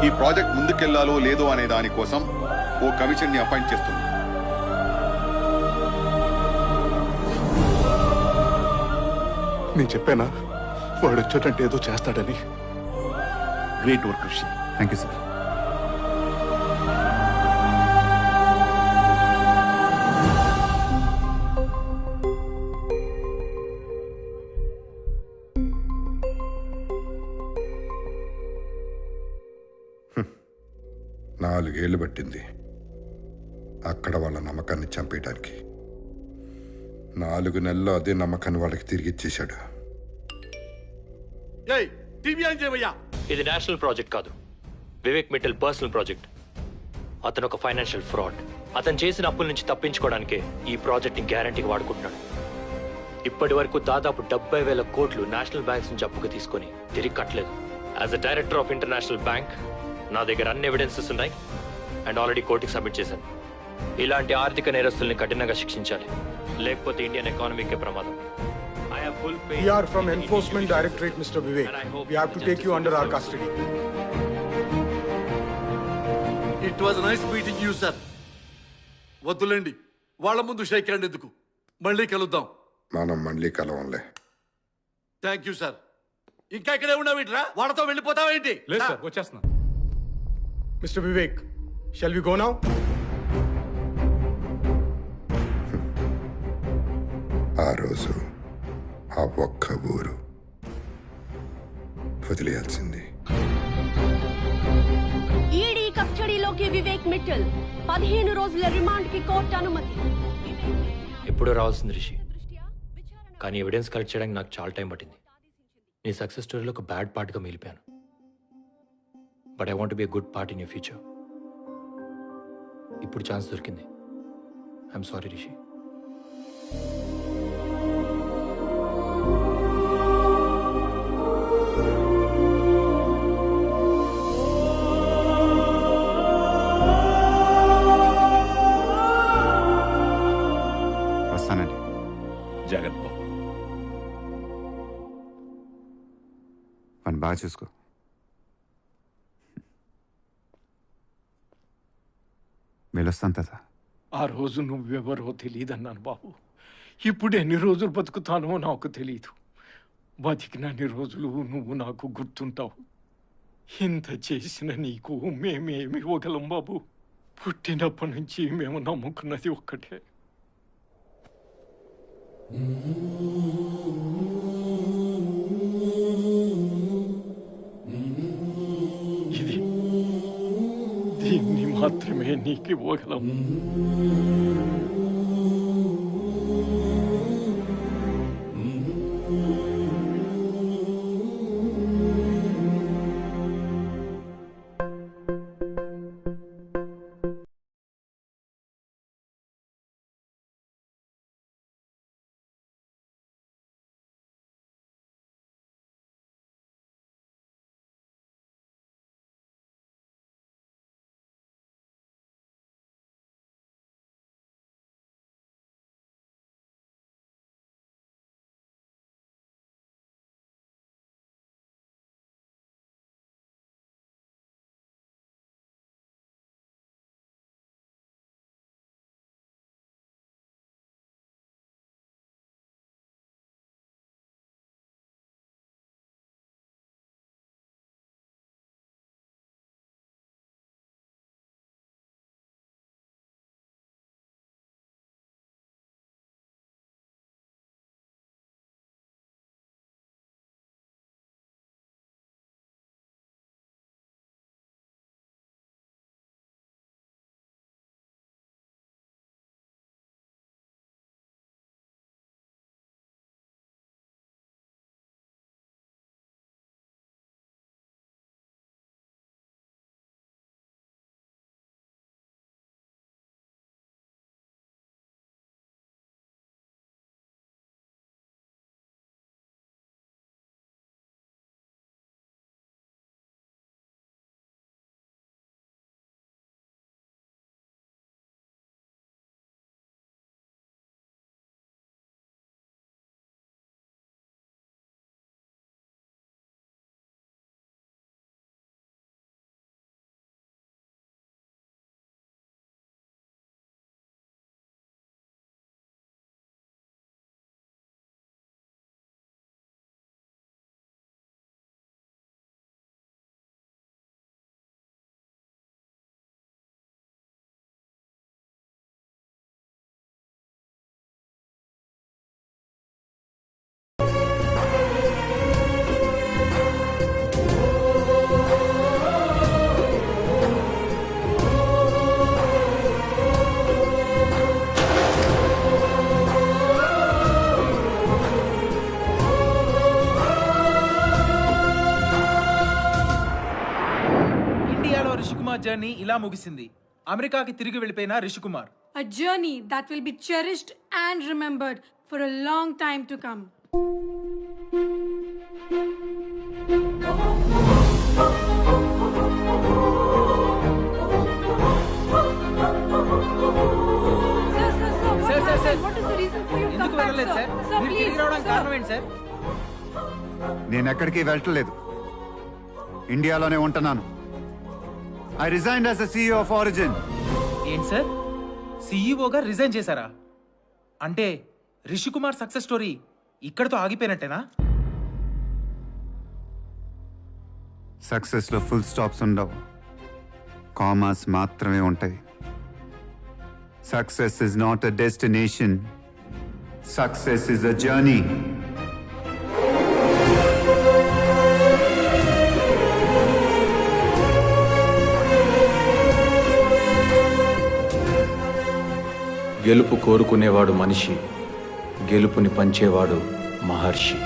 ఈ ప్రాజెక్ట్ ముందుకెళ్లాలో లేదో అనే దానికోసం ఓ కమిషన్ ని అపాయింట్ చేస్తుంది. నేను చెప్పానా వాడు వచ్చాడంటే ఏదో చేస్తాడని. Great work Rishi. Thank you sir. నాలుగేళ్లు పట్టింది అక్కడ వాళ్ళ నమ్మకాన్ని చంపేయడానికి. 4 నెలల్లో అదే నమ్మకాన్ని వాళ్ళకి తిరిగి ఇచ్చేశాడు. ఇది నేషనల్ ప్రాజెక్ట్ కాదు, వివేక్ మిట్టల్ పర్సనల్ ప్రాజెక్ట్. అతను ఒక ఫైనాన్షియల్ ఫ్రాడ్. అతను చేసిన అప్పుల నుంచి తప్పించుకోవడానికే ఈ ప్రాజెక్ట్ ని గ్యారంటీకి వాడుకుంటున్నాడు. ఇప్పటి వరకు దాదాపు 70,000 కోట్లు నేషనల్ బ్యాంక్స్ నుంచి అప్పుగా తీసుకొని తిరిగి కట్టలేదు. As a director of international bank నా దగ్గర అన్ని ఎవిడెన్సెస్ ఉన్నాయి అండ్ ఆల్రెడీ కోర్టుకి సబ్మిట్ చేశాను. ఇలాంటి ఆర్థిక నేరస్తుల్ని కఠినంగా శిక్షించాలి, లేకపోతే ఇండియన్ ఎకానమీకే ప్రమాదం. We are from Enforcement Directorate, Mr. Vivek. We have to take you under our custody. It was nice meeting you sir. వద్దులేండి, వాళ్ళ ముందు షేక్ హ్యాండ్ ఎందుకు, మళ్ళీ కలుద్దాం. మనం మళ్ళీ కలవంలే. Thank you sir. ఇంకా ఇక్కడే ఉన్నావిట్రా, వాళ్ళతో వెళ్ళిపోతావేంటి? లేదు సార్, వచ్చేస్తున్నా. Mr. Vivek, shall we go now? ఆ రోజు ఆ ఒక్క ఊరు వదిలేయాల్సింది. ఈడీ కస్టడీలోకి వివేక్ మిట్టల్ 15 రోజుల రిమాండ్ కి కోర్టు అనుమతి. ఎప్పుడో రావాల్సింది రిషి, కానీ ఎవిడెన్స్ కలెక్ట్ చేయడానికి నాకు చాలా టైం పట్టింది. నీ సక్సెస్ స్టోరీలో ఒక బ్యాడ్ పార్ట్గా మిగిలిపోయాను. But I want be a good part in your future. ఇప్పుడు ఛాన్స్ దొరికింది. I'm sorry Rishi. వస్తానండి. జాగ్రత్త బాబు. మనం బాగా చూసుకో. వెళ్ళొస్తాం తాత. ఆ రోజు నువ్వెవరో తెలియదన్నాను బాబు. ఇప్పుడు ఎన్ని రోజులు బతుకుతానో నాకు తెలియదు. బతికినన్ని రోజులు నువ్వు నాకు గుర్తుంటావు. ఇంత చేసిన నీకు మేమేమి ఇవ్వగలం బాబు? పుట్టినప్పటి నుంచి మేము నమ్ముకున్నది ఒక్కటే. ఇది దీన్ని మాత్రమే నీకు ఇవ్వగలం. జర్నీ ఇలా ముగిసింది. అమెరికాకి తిరిగి వెళ్ళిపోయిన Rishikumar. A journey that will be cherished and remembered for a long time to come. Sir What is the reason for your ఎందుకు comeback, వెళ్ళలేదు sir? సార్? Sir, మీరు please, తిరిగి రావడానికి sir. కారణం ఏంటి సార్? నేను ఎక్కడికి వెళ్ళట్లేదు, ఇండియాలోనే ఉంటున్నాను. I resigned as CEO of origin. ఏంటి సార్, సీఈఓగా రిజైన్ చేశారా? అంటే రిషికుమార్ సక్సెస్ స్టోరీ ఇక్కడితో ఆగిపోయినట్టేనా? సక్సెస్లో ఫుల్ స్టాప్స్ ఉండవు, కామాస్ మాత్రమే ఉంటాయి. Success is not a destination, success is a journey. గెలుపు కోరుకునేవాడు మనిషి, గెలుపుని పంచేవాడు మహర్షి.